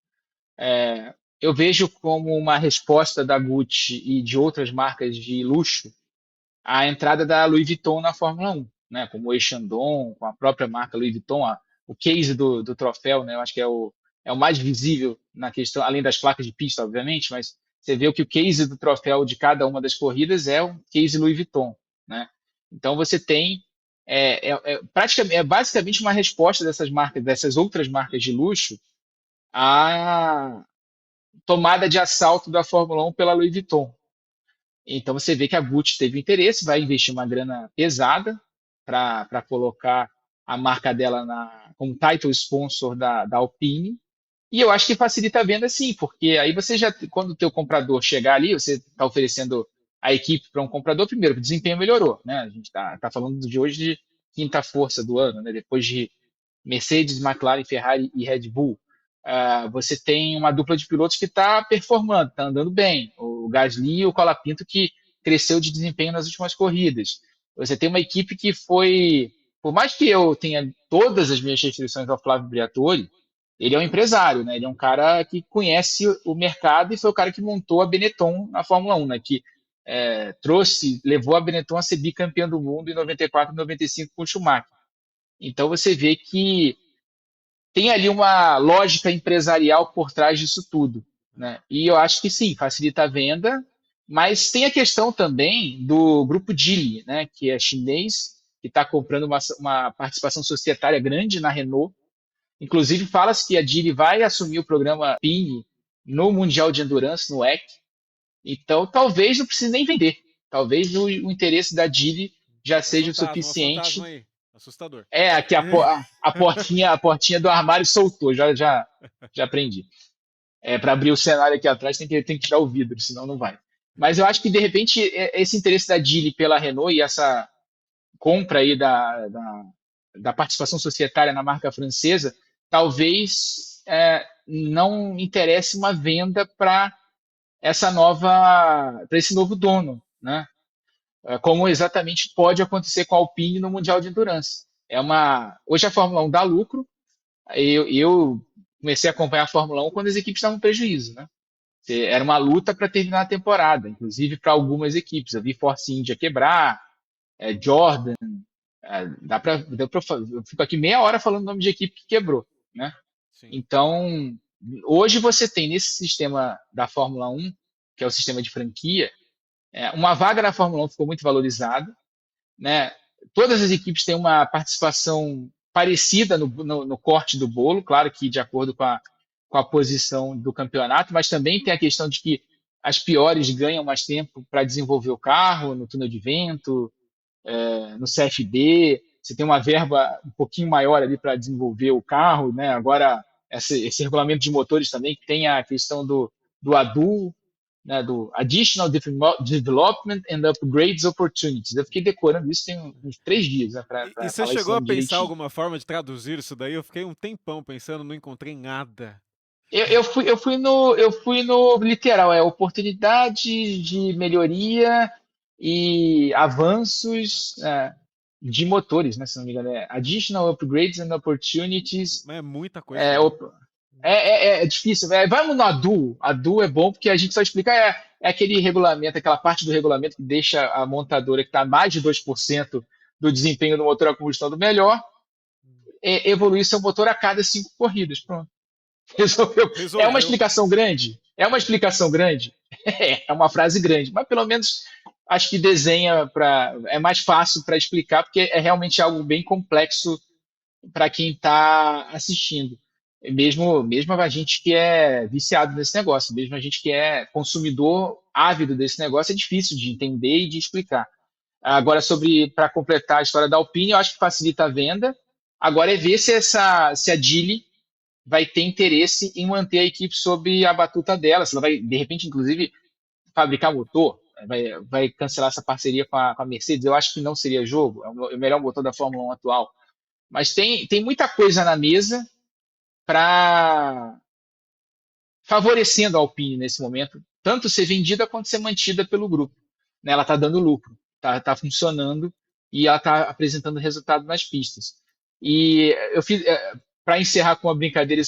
[SPEAKER 2] Eu vejo como uma resposta da Gucci e de outras marcas de luxo a entrada da Louis Vuitton na Fórmula 1, né? Como o Chandon, com a própria marca Louis Vuitton, o case do troféu, né? Eu acho que é o mais visível na questão, além das placas de pista, obviamente, mas você vê que o case do troféu de cada uma das corridas é um case Louis Vuitton, né? Então você tem praticamente, é basicamente uma resposta dessas marcas, dessas outras marcas de luxo, à tomada de assalto da Fórmula 1 pela Louis Vuitton. Então você vê que a Gucci teve interesse, vai investir uma grana pesada para colocar a marca dela como title sponsor da Alpine. E eu acho que facilita a venda sim, porque aí você já, quando o teu comprador chegar ali, você está oferecendo a equipe para um comprador, primeiro, o desempenho melhorou, né? A gente está falando de hoje de quinta força do ano, né? Depois de Mercedes, McLaren, Ferrari e Red Bull. Você tem uma dupla de pilotos que está performando, está andando bem. O Gasly e o Colapinto que cresceu de desempenho nas últimas corridas. Você tem uma equipe que foi, por mais que eu tenha todas as minhas restrições ao Flávio Briatore, ele é um empresário, né? Ele é um cara que conhece o mercado e foi o cara que montou a Benetton na Fórmula 1, né? Que levou a Benetton a ser bicampeã do mundo em 94 e 95 com o Schumacher. Então você vê que tem ali uma lógica empresarial por trás disso tudo, né? E eu acho que sim, facilita a venda, mas tem a questão também do grupo Geely, né? Que é chinês, que está comprando uma participação societária grande na Renault. Inclusive, fala-se que a Geely vai assumir o programa PIN no Mundial de Endurance, no WEC. Então, talvez não precise nem vender. Talvez o interesse da Geely já seja o
[SPEAKER 1] Olha o fantasma
[SPEAKER 2] suficiente.
[SPEAKER 1] aí. Assustador.
[SPEAKER 2] É, aqui a portinha do armário soltou, já aprendi. Para abrir o cenário aqui atrás tem que tirar o vidro, senão não vai. Mas eu acho que, de repente, esse interesse da Geely pela Renault e essa compra aí da participação societária na marca francesa, talvez não interesse uma venda para para esse novo dono, né? Como exatamente pode acontecer com a Alpine no Mundial de Endurance. Hoje a Fórmula 1 dá lucro. Eu comecei a acompanhar a Fórmula 1 quando as equipes estavam em prejuízo, né? Era uma luta para terminar a temporada, inclusive para algumas equipes. Eu vi Force India quebrar, Jordan. Eu fico aqui meia hora falando o nome de equipe que quebrou, né?
[SPEAKER 1] Sim.
[SPEAKER 2] Então, hoje você tem nesse sistema da Fórmula 1, que é o sistema de franquia, uma vaga na Fórmula 1 ficou muito valorizada, né? Todas as equipes têm uma participação parecida no corte do bolo, claro que de acordo com a posição do campeonato, mas também tem a questão de que as piores ganham mais tempo para desenvolver o carro no túnel de vento, no CFD, você tem uma verba um pouquinho maior ali para desenvolver o carro, né? Agora, esse regulamento de motores também, que tem a questão do ADU, né? Do Additional Development and Upgrades Opportunities. Eu fiquei decorando isso tem uns 3 dias, né,
[SPEAKER 1] E
[SPEAKER 2] para
[SPEAKER 1] você
[SPEAKER 2] falar esse
[SPEAKER 1] chegou a
[SPEAKER 2] nome
[SPEAKER 1] pensar
[SPEAKER 2] direitinho.
[SPEAKER 1] alguma forma de traduzir isso daí? Eu fiquei um tempão pensando, não encontrei nada.
[SPEAKER 2] Eu fui no literal, oportunidade de melhoria e avanços de motores, né? Se não me engano, additional upgrades and opportunities.
[SPEAKER 1] Mas é muita coisa,
[SPEAKER 2] É,
[SPEAKER 1] né?
[SPEAKER 2] op- é difícil. Vamos no ADU. ADU é bom porque a gente só explica. É aquele regulamento, aquela parte do regulamento que deixa a montadora que está a mais de 2% do desempenho do motor a combustão do melhor, evoluir seu motor a cada 5 corridas. Pronto. Resolveu. É uma
[SPEAKER 1] Resolveu.
[SPEAKER 2] explicação grande? É uma explicação grande? É uma frase grande, mas pelo menos acho que desenha para. É mais fácil para explicar, porque é realmente algo bem complexo para quem está assistindo. Mesmo a gente que é viciado nesse negócio, mesmo a gente que é consumidor ávido desse negócio, é difícil de entender e de explicar. Agora, para completar a história da Alpine, eu acho que facilita a venda. Agora é ver se a Geely vai ter interesse em manter a equipe sob a batuta dela, se ela vai, de repente, inclusive, fabricar motor, vai cancelar essa parceria com a Mercedes. Eu acho que não seria jogo, é o melhor motor da Fórmula 1 atual. Mas tem muita coisa na mesa para favorecendo a Alpine nesse momento, tanto ser vendida quanto ser mantida pelo grupo. Né? Ela está dando lucro, está funcionando e ela está apresentando resultado nas pistas. E eu fiz, para encerrar com uma brincadeira,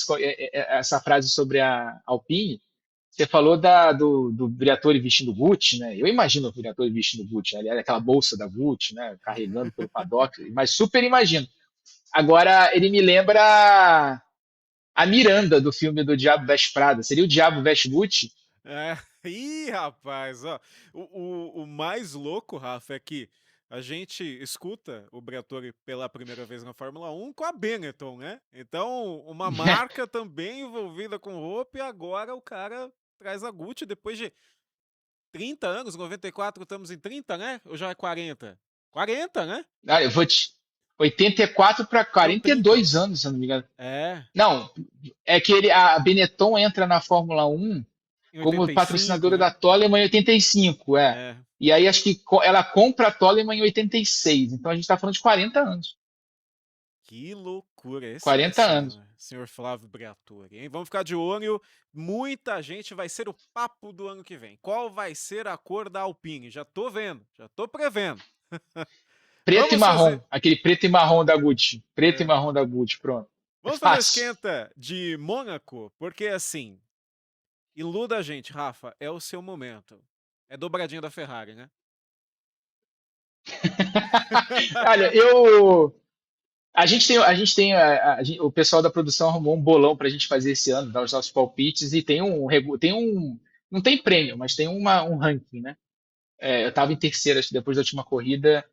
[SPEAKER 2] essa frase sobre a Alpine, você falou do Briatore vestindo Gucci, né? Eu imagino o Briatore vestindo Gucci, aliás, aquela bolsa da Gucci, né? Carregando pelo paddock, mas super imagino. Agora, ele me lembra a Miranda do filme do Diabo Veste Prada. Seria o Diabo Veste Gucci?
[SPEAKER 1] É. Ih, rapaz, ó. O mais louco, Rafa, é que a gente escuta o Briatore pela primeira vez na Fórmula 1 com a Benetton, né? Então, uma marca também envolvida com roupa e agora o cara traz a Gucci depois de 30 anos, 94 estamos em 30, né? Ou já é 40? 40, né?
[SPEAKER 2] Eu vou te. 84 para
[SPEAKER 1] São 30.
[SPEAKER 2] 42 anos, se eu não me engano.
[SPEAKER 1] É,
[SPEAKER 2] Não, é que a Benetton entra na Fórmula 1
[SPEAKER 1] em
[SPEAKER 2] como
[SPEAKER 1] 85,
[SPEAKER 2] patrocinadora
[SPEAKER 1] né?
[SPEAKER 2] da Toleman em 85, é.
[SPEAKER 1] É.
[SPEAKER 2] E aí acho que ela compra a Toleman em 86. Então a gente está falando de 40 anos.
[SPEAKER 1] Que loucura, esse é
[SPEAKER 2] 40 anos.
[SPEAKER 1] senhor Flávio Briatore, hein? Vamos ficar de olho, muita gente vai ser o papo do ano que vem. Qual vai ser a cor da Alpine? Já tô vendo, já tô prevendo.
[SPEAKER 2] Preto e
[SPEAKER 1] Vamos
[SPEAKER 2] marrom.
[SPEAKER 1] fazer,
[SPEAKER 2] Aquele preto e marrom da Gucci. Preto e
[SPEAKER 1] é,
[SPEAKER 2] marrom da Gucci, pronto. É
[SPEAKER 1] vamos fazer o
[SPEAKER 2] fácil.
[SPEAKER 1] esquenta de Mônaco, porque assim, iluda a gente, Rafa, é o seu momento. É dobradinha da Ferrari, né?
[SPEAKER 2] Olha, eu o pessoal da produção arrumou um bolão para a gente fazer esse ano, dar os nossos palpites, e não tem prêmio, mas tem um ranking, né? Eu estava em terceira, acho que depois da última corrida,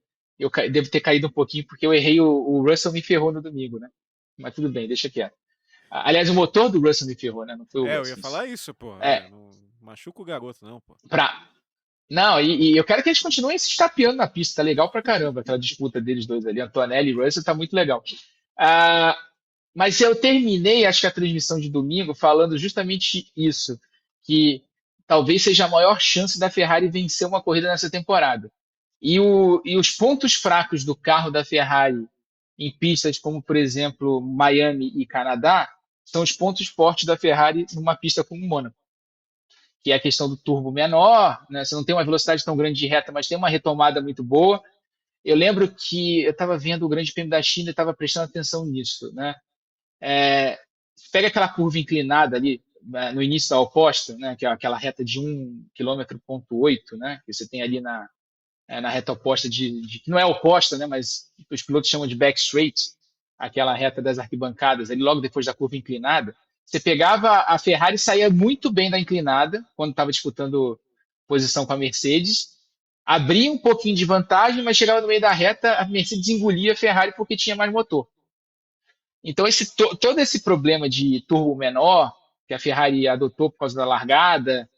[SPEAKER 2] devo ter caído um pouquinho, porque eu errei, o Russell me ferrou no domingo, né? Mas tudo bem, deixa quieto. Aliás, o motor do Russell me ferrou, né? Não foi o
[SPEAKER 1] Eu ia
[SPEAKER 2] Russell.
[SPEAKER 1] falar isso, pô.
[SPEAKER 2] É,
[SPEAKER 1] Não machuca o garoto, não, pô.
[SPEAKER 2] pra, Não, e eu quero que eles continuem se estapeando na pista, tá legal pra caramba aquela disputa deles dois ali, Antonelli e Russell, tá muito legal. Ah, mas eu terminei, acho que a transmissão de domingo, falando justamente isso, que talvez seja a maior chance da Ferrari vencer uma corrida nessa temporada. E os pontos fracos do carro da Ferrari em pistas como, por exemplo, Miami e Canadá, são os pontos fortes da Ferrari numa pista como Mônaco, que é a questão do turbo menor, né? Você não tem uma velocidade tão grande de reta, mas tem uma retomada muito boa. Eu lembro que eu estava vendo o Grande Prêmio da China e estava prestando atenção nisso, né? É, pega aquela curva inclinada ali no início da oposta, né? Que é aquela reta de 1,8 km, né? Que você tem ali na reta oposta que não é oposta, né? Mas os pilotos chamam de back straight, aquela reta das arquibancadas, ali logo depois da curva inclinada. Você pegava a Ferrari, saía muito bem da inclinada quando estava disputando posição com a Mercedes, abria um pouquinho de vantagem, mas chegava no meio da reta, a Mercedes engolia a Ferrari porque tinha mais motor. Então, todo esse problema de turbo menor que a Ferrari adotou por causa da largada,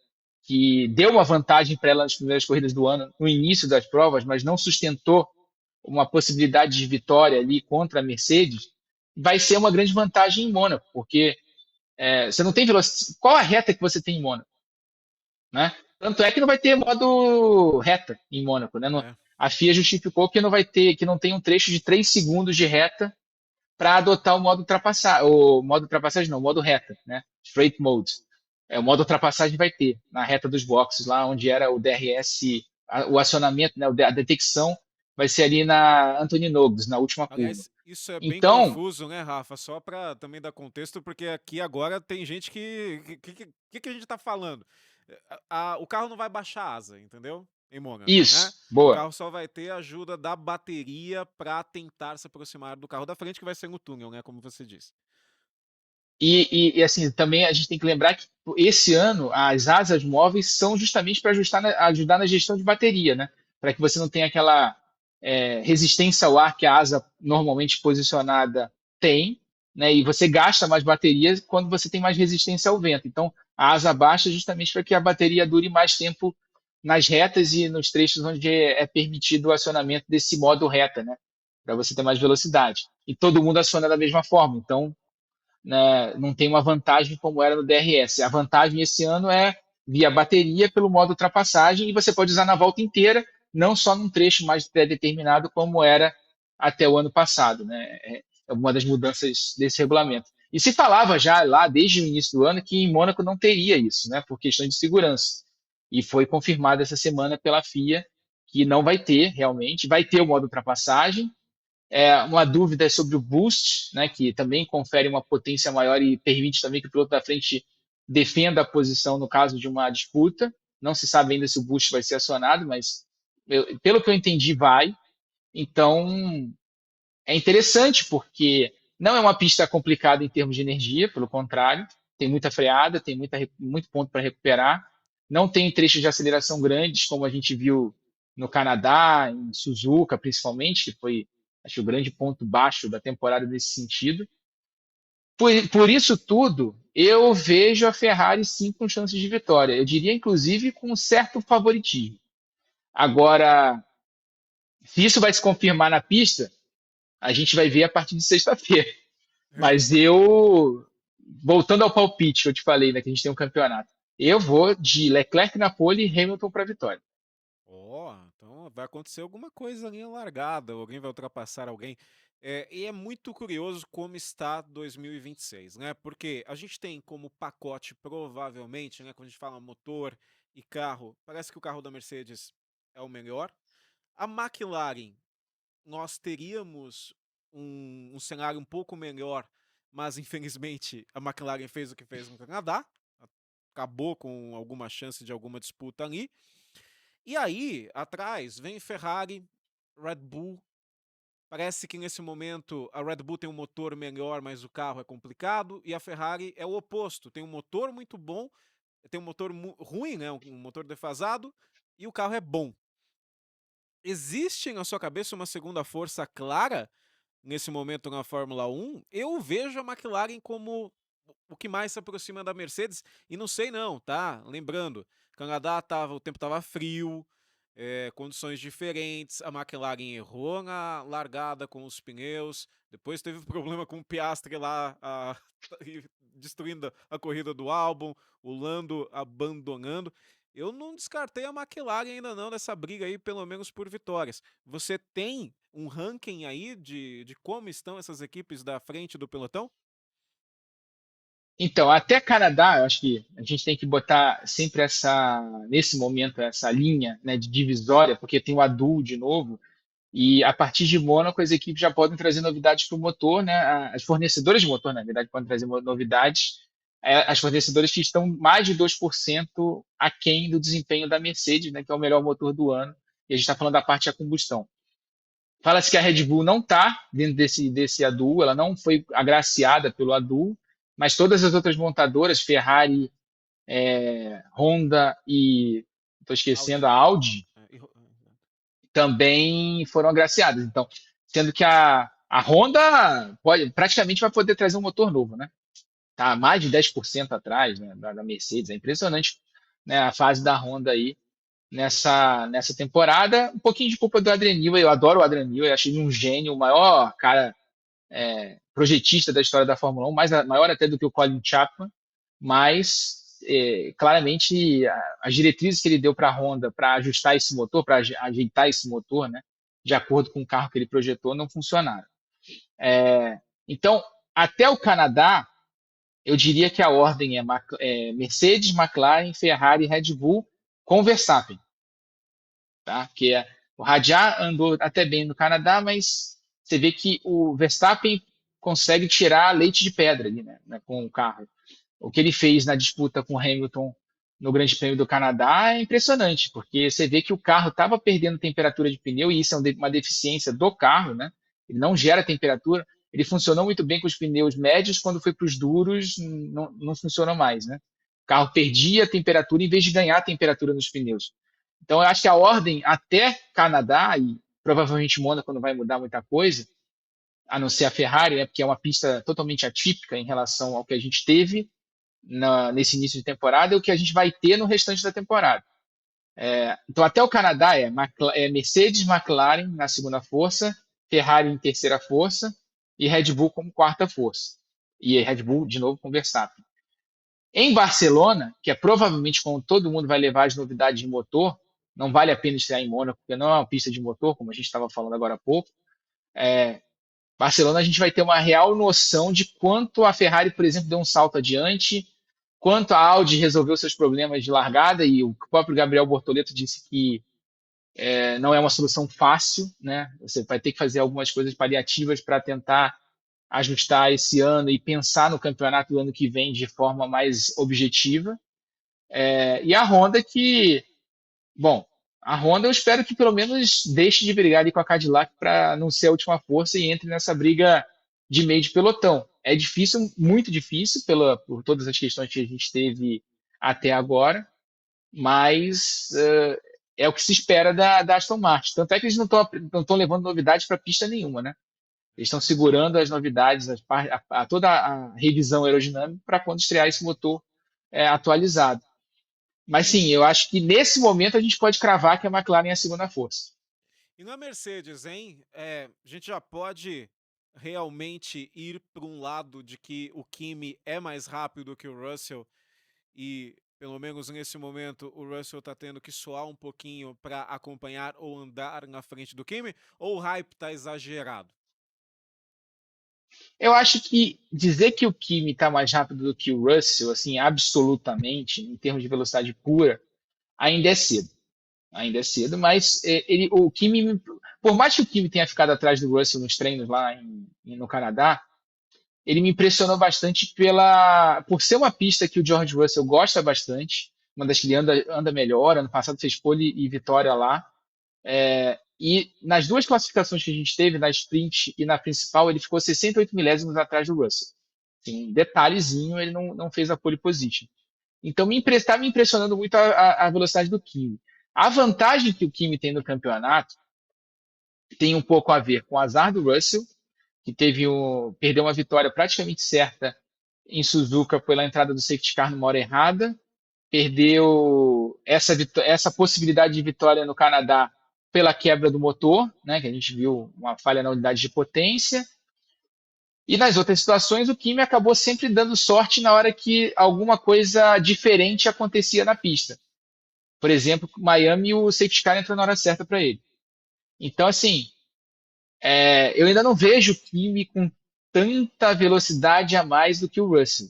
[SPEAKER 2] que deu uma vantagem para ela nas primeiras corridas do ano, no início das provas, mas não sustentou uma possibilidade de vitória ali contra a Mercedes, vai ser uma grande vantagem em Mônaco, porque você não tem velocidade. Qual a reta que você tem em Mônaco? Né? Tanto é que não vai ter modo reta em Mônaco. Né?
[SPEAKER 1] É.
[SPEAKER 2] A FIA justificou que não vai ter, que não tem um trecho de 3 segundos de reta para adotar o modo ultrapassagem não, o modo reta, né? Straight mode. O modo ultrapassagem vai ter na reta dos boxes, lá onde era o DRS, o acionamento, né? A detecção vai ser ali na Anthony Nogues, na última curva.
[SPEAKER 1] Aliás, isso é bem
[SPEAKER 2] Então,
[SPEAKER 1] confuso, né, Rafa? Só para também dar contexto, porque aqui agora tem gente que a gente tá falando? O carro não vai baixar a asa, entendeu? Em Mônaco, né?
[SPEAKER 2] isso,
[SPEAKER 1] O
[SPEAKER 2] boa.
[SPEAKER 1] carro só vai ter a ajuda da bateria para tentar se aproximar do carro da frente, que vai ser no túnel, né? Como você disse.
[SPEAKER 2] Assim, também a gente tem que lembrar que esse ano as asas móveis são justamente para ajudar na gestão de bateria, né? Para que você não tenha aquela resistência ao ar que a asa normalmente posicionada tem, né? E você gasta mais bateria quando você tem mais resistência ao vento. Então, a asa baixa é justamente para que a bateria dure mais tempo nas retas e nos trechos onde é permitido o acionamento desse modo reta, né? Para você ter mais velocidade. E todo mundo aciona da mesma forma. Então, né, não tem uma vantagem como era no DRS. A vantagem esse ano é via bateria pelo modo ultrapassagem e você pode usar na volta inteira, não só num trecho mais pré-determinado como era até o ano passado. Né? É uma das mudanças desse regulamento. E se falava já lá desde o início do ano que em Mônaco não teria isso, né, por questão de segurança. E foi confirmado essa semana pela FIA que não vai ter realmente, vai ter o modo ultrapassagem, uma dúvida é sobre o boost, né, que também confere uma potência maior e permite também que o piloto da frente defenda a posição no caso de uma disputa. Não se sabe ainda se o boost vai ser acionado, mas pelo que eu entendi, vai. Então, é interessante porque não é uma pista complicada em termos de energia, pelo contrário, tem muita freada, tem muito ponto para recuperar. Não tem trechos de aceleração grandes, como a gente viu no Canadá, em Suzuka, principalmente, que foi, acho, o grande ponto baixo da temporada nesse sentido. Por isso tudo, eu vejo a Ferrari sim com chances de vitória. Eu diria, inclusive, com um certo favoritismo. Agora, se isso vai se confirmar na pista, a gente vai ver a partir de sexta-feira. Mas voltando ao palpite que eu te falei, né, que a gente tem um campeonato, eu vou de Leclerc na pole e Hamilton para a vitória.
[SPEAKER 1] Então vai acontecer alguma coisa ali na largada, alguém vai ultrapassar alguém. E é muito curioso como está 2026, né? Porque a gente tem como pacote, provavelmente, né? Quando a gente fala motor e carro, parece que o carro da Mercedes é o melhor. A McLaren, nós teríamos um cenário um pouco melhor, mas infelizmente a McLaren fez o que fez no Canadá, acabou com alguma chance de alguma disputa ali. E aí, atrás, vem Ferrari, Red Bull. Parece que nesse momento a Red Bull tem um motor melhor, mas o carro é complicado, e a Ferrari é o oposto, tem um motor muito bom, tem um motor ruim, né, um motor defasado, e o carro é bom. Existe na sua cabeça uma segunda força clara nesse momento na Fórmula 1? Eu vejo a McLaren como o que mais se aproxima da Mercedes, e não sei não, tá? Lembrando, Canadá o tempo estava frio, condições diferentes, a McLaren errou na largada com os pneus, depois teve problema com o Piastri lá, destruindo a corrida do Albon, o Lando abandonando. Eu não descartei a McLaren ainda não nessa briga aí, pelo menos por vitórias. Você tem um ranking aí de como estão essas equipes da frente do pelotão?
[SPEAKER 2] Então, até Canadá, eu acho que a gente tem que botar sempre nesse momento, essa linha, né, de divisória, porque tem o Adul de novo, e a partir de Mônaco as equipes já podem trazer novidades para o motor, né? As fornecedoras de motor, na verdade, podem trazer novidades. As fornecedoras que estão mais de 2% aquém do desempenho da Mercedes, né, que é o melhor motor do ano, e a gente está falando da parte da combustão. Fala-se que a Red Bull não está dentro desse ADU, ela não foi agraciada pelo ADU, mas todas as outras montadoras, Ferrari, Honda e estou esquecendo
[SPEAKER 1] Audi.
[SPEAKER 2] a Audi,
[SPEAKER 1] É,
[SPEAKER 2] também foram agraciadas. Então, sendo que a Honda praticamente vai poder trazer um motor novo, né? Tá mais de 10% atrás, né, da Mercedes. É impressionante, né, a fase da Honda aí nessa temporada. Um pouquinho de culpa do Adrian Newey. Eu adoro o Adrian Newey, achei ele um gênio, o maior cara projetista da história da Fórmula 1, maior até do que o Colin Chapman, mas claramente as diretrizes que ele deu para a Honda para ajustar esse motor, para ajeitar esse motor, né, de acordo com o carro que ele projetou, não funcionaram. Então, até o Canadá, eu diria que a ordem é Mercedes, McLaren, Ferrari, Red Bull, com Verstappen, tá? O Radiar andou até bem no Canadá, mas você vê que o Verstappen consegue tirar leite de pedra ali, né, com o carro. O que ele fez na disputa com o Hamilton no Grande Prêmio do Canadá é impressionante, porque você vê que o carro estava perdendo temperatura de pneu, e isso é uma deficiência do carro, né? Ele não gera temperatura. Ele funcionou muito bem com os pneus médios, quando foi para os duros, não funcionou mais, né? O carro perdia a temperatura em vez de ganhar temperatura nos pneus. Então, eu acho que a ordem até Canadá, e provavelmente Mônaco não vai mudar muita coisa, a não ser a Ferrari, né, porque é uma pista totalmente atípica em relação ao que a gente teve nesse início de temporada e o que a gente vai ter no restante da temporada. Então, até o Canadá é Mercedes, McLaren na segunda força, Ferrari em terceira força e Red Bull como quarta força. E Red Bull, de novo, com Verstappen. Em Barcelona, que é provavelmente quando todo mundo vai levar as novidades de motor, não vale a pena estrear em Mônaco, porque não é uma pista de motor, como a gente estava falando agora há pouco. Barcelona, a gente vai ter uma real noção de quanto a Ferrari, por exemplo, deu um salto adiante, quanto a Audi resolveu seus problemas de largada, e o próprio Gabriel Bortoleto disse que não é uma solução fácil, né? Você vai ter que fazer algumas coisas paliativas para tentar ajustar esse ano e pensar no campeonato do ano que vem de forma mais objetiva. E a Honda bom, a Honda eu espero que pelo menos deixe de brigar ali com a Cadillac para não ser a última força e entre nessa briga de meio de pelotão. É difícil, muito difícil, por todas as questões que a gente teve até agora, mas é o que se espera da Aston Martin. Tanto é que eles não estão levando novidades para pista nenhuma, né? Eles estão segurando as novidades, toda a revisão aerodinâmica para quando estrear esse motor atualizado. Mas sim, eu acho que nesse momento a gente pode cravar que a McLaren é a segunda força.
[SPEAKER 1] E na Mercedes, hein? A gente já pode realmente ir para um lado de que o Kimi é mais rápido que o Russell e, pelo menos nesse momento, o Russell está tendo que suar um pouquinho para acompanhar ou andar na frente do Kimi? Ou o hype está exagerado?
[SPEAKER 2] Eu acho que dizer que o Kimi está mais rápido do que o Russell, assim, absolutamente, em termos de velocidade pura, ainda é cedo. Ainda é cedo, mas o Kimi, por mais que o Kimi tenha ficado atrás do Russell nos treinos lá no Canadá, ele me impressionou bastante por ser uma pista que o George Russell gosta bastante, uma das que ele anda melhor. Ano passado fez pole e vitória lá. E nas duas classificações que a gente teve, na sprint e na principal, ele ficou 68 milésimos atrás do Russell. Assim, um detalhezinho, ele não fez a pole position. Então, está me impressionando muito a velocidade do Kimi. A vantagem que o Kimi tem no campeonato tem um pouco a ver com o azar do Russell, que perdeu uma vitória praticamente certa em Suzuka pela entrada do safety car numa hora errada, perdeu essa possibilidade de vitória no Canadá pela quebra do motor, né, que a gente viu uma falha na unidade de potência. E nas outras situações, o Kimi acabou sempre dando sorte na hora que alguma coisa diferente acontecia na pista. Por exemplo, Miami, o safety car entrou na hora certa para ele. Então, assim, eu ainda não vejo o Kimi com tanta velocidade a mais do que o Russell,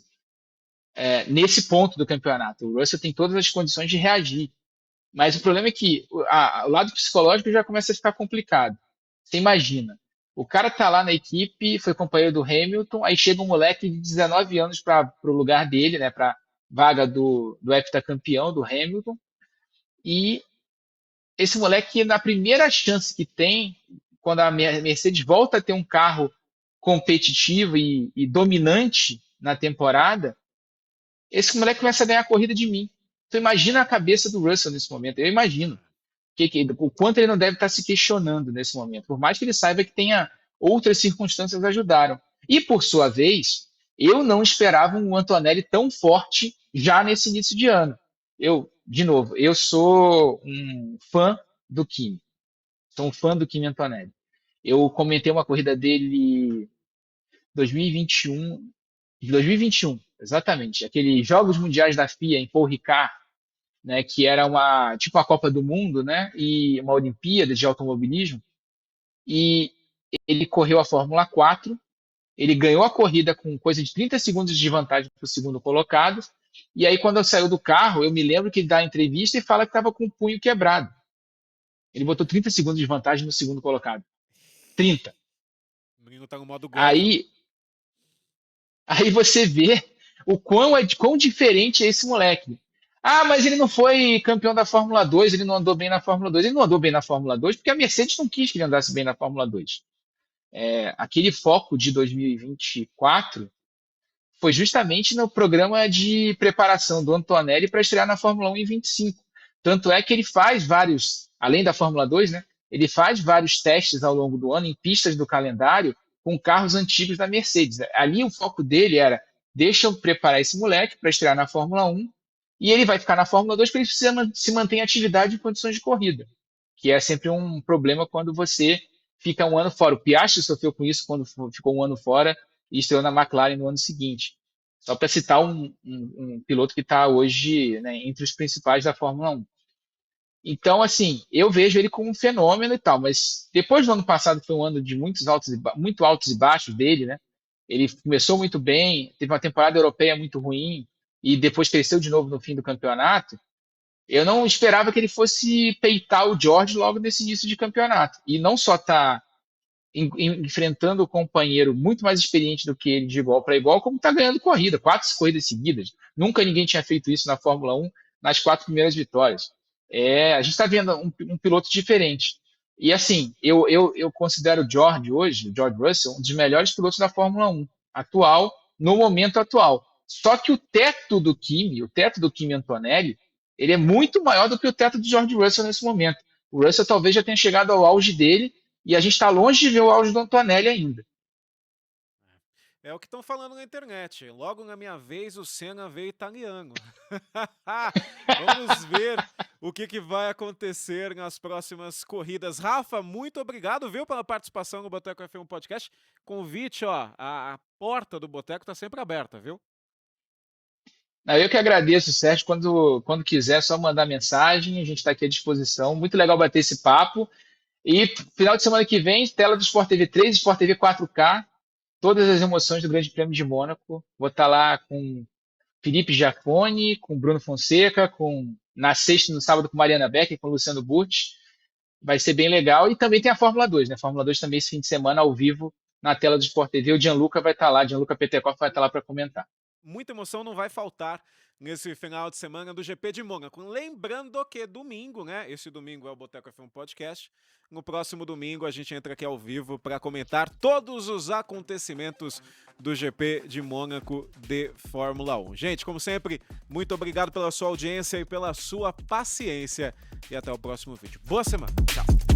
[SPEAKER 2] nesse ponto do campeonato. O Russell tem todas as condições de reagir. Mas o problema é que o lado psicológico já começa a ficar complicado. Você imagina, o cara tá lá na equipe, foi companheiro do Hamilton, aí chega um moleque de 19 anos para o lugar dele, né, para vaga do heptacampeão do Hamilton, e esse moleque, na primeira chance que tem, quando a Mercedes volta a ter um carro competitivo e dominante na temporada, esse moleque começa a ganhar a corrida de mim. Então imagina a cabeça do Russell nesse momento. Eu imagino o quanto ele não deve estar se questionando nesse momento, por mais que ele saiba que tenha outras circunstâncias que ajudaram. E por sua vez, eu não esperava um Antonelli tão forte já nesse início de ano. De novo, eu sou um fã do Kimi. Sou um fã do Kimi Antonelli. Eu comentei uma corrida dele 2021, de 2021, exatamente. Aqueles Jogos Mundiais da FIA em Paul Ricard, né, que era tipo a Copa do Mundo, né, e uma Olimpíada de automobilismo. E ele correu a Fórmula 4, ele ganhou a corrida com coisa de 30 segundos de vantagem para o segundo colocado. E aí, quando eu saiu do carro, eu me lembro que ele dá a entrevista e fala que estava com o punho quebrado. Ele botou 30 segundos de vantagem no segundo colocado. 30.
[SPEAKER 1] O menino tá no modo God.
[SPEAKER 2] Aí, aí você vê quão diferente é esse moleque. Ah, mas ele não foi campeão da Fórmula 2, ele não andou bem na Fórmula 2. Ele não andou bem na Fórmula 2 porque a Mercedes não quis que ele andasse bem na Fórmula 2. Aquele foco de 2024 foi justamente no programa de preparação do Antonelli para estrear na Fórmula 1 em 25. Tanto é que ele faz vários, além da Fórmula 2, né? Ele faz vários testes ao longo do ano em pistas do calendário com carros antigos da Mercedes. Ali o foco dele era: deixa eu preparar esse moleque para estrear na Fórmula 1 e ele vai ficar na Fórmula 2 porque ele precisa se manter em atividade em condições de corrida, que é sempre um problema quando você fica um ano fora. O Piastri sofreu com isso quando ficou um ano fora e estreou na McLaren no ano seguinte. Só para citar um piloto que está hoje, né, entre os principais da Fórmula 1. Então, assim, eu vejo ele como um fenômeno e tal, mas depois do ano passado, que foi um ano de muito altos e baixos dele, né? Ele começou muito bem, teve uma temporada europeia muito ruim e depois cresceu de novo no fim do campeonato. Eu não esperava que ele fosse peitar o George logo nesse início de campeonato. E não só tá enfrentando o companheiro muito mais experiente do que ele de igual para igual, como está ganhando corrida, 4 corridas seguidas. Nunca ninguém tinha feito isso na Fórmula 1 nas 4 primeiras vitórias. A gente está vendo um piloto diferente. E assim, eu considero o George hoje, o George Russell, um dos melhores pilotos da Fórmula 1 atual, no momento atual. Só que o teto do Kimi Antonelli, ele é muito maior do que o teto do George Russell nesse momento. O Russell talvez já tenha chegado ao auge dele e a gente está longe de ver o auge do Antonelli ainda.
[SPEAKER 1] É o que estão falando na internet. Logo na minha vez, o Senna veio italiano. Vamos ver o que vai acontecer nas próximas corridas. Rafa, muito obrigado, viu, pela participação no Boteco F1 Podcast. Convite, ó, a porta do Boteco está sempre aberta, viu?
[SPEAKER 2] Eu que agradeço, Sérgio. Quando quiser, é só mandar mensagem. A gente está aqui à disposição. Muito legal bater esse papo. E final de semana que vem, tela do Sport TV 3, Sport TV 4K, todas as emoções do Grande Prêmio de Mônaco. Vou estar lá com Felipe Giafone, com Bruno Fonseca, na sexta e no sábado com Mariana Becker, com Luciano Burti. Vai ser bem legal. E também tem a Fórmula 2, né? Fórmula 2 também esse fim de semana ao vivo na tela do Sport TV. O Gianluca vai estar lá, Gianluca Petekoff vai estar lá para comentar.
[SPEAKER 1] muita emoção não vai faltar nesse final de semana do GP de Mônaco. Lembrando que domingo, né? Esse domingo é o Boteco F1 Podcast. No próximo domingo a gente entra aqui ao vivo para comentar todos os acontecimentos do GP de Mônaco de Fórmula 1. Gente, como sempre, muito obrigado pela sua audiência e pela sua paciência. E até o próximo vídeo. Boa semana. Tchau.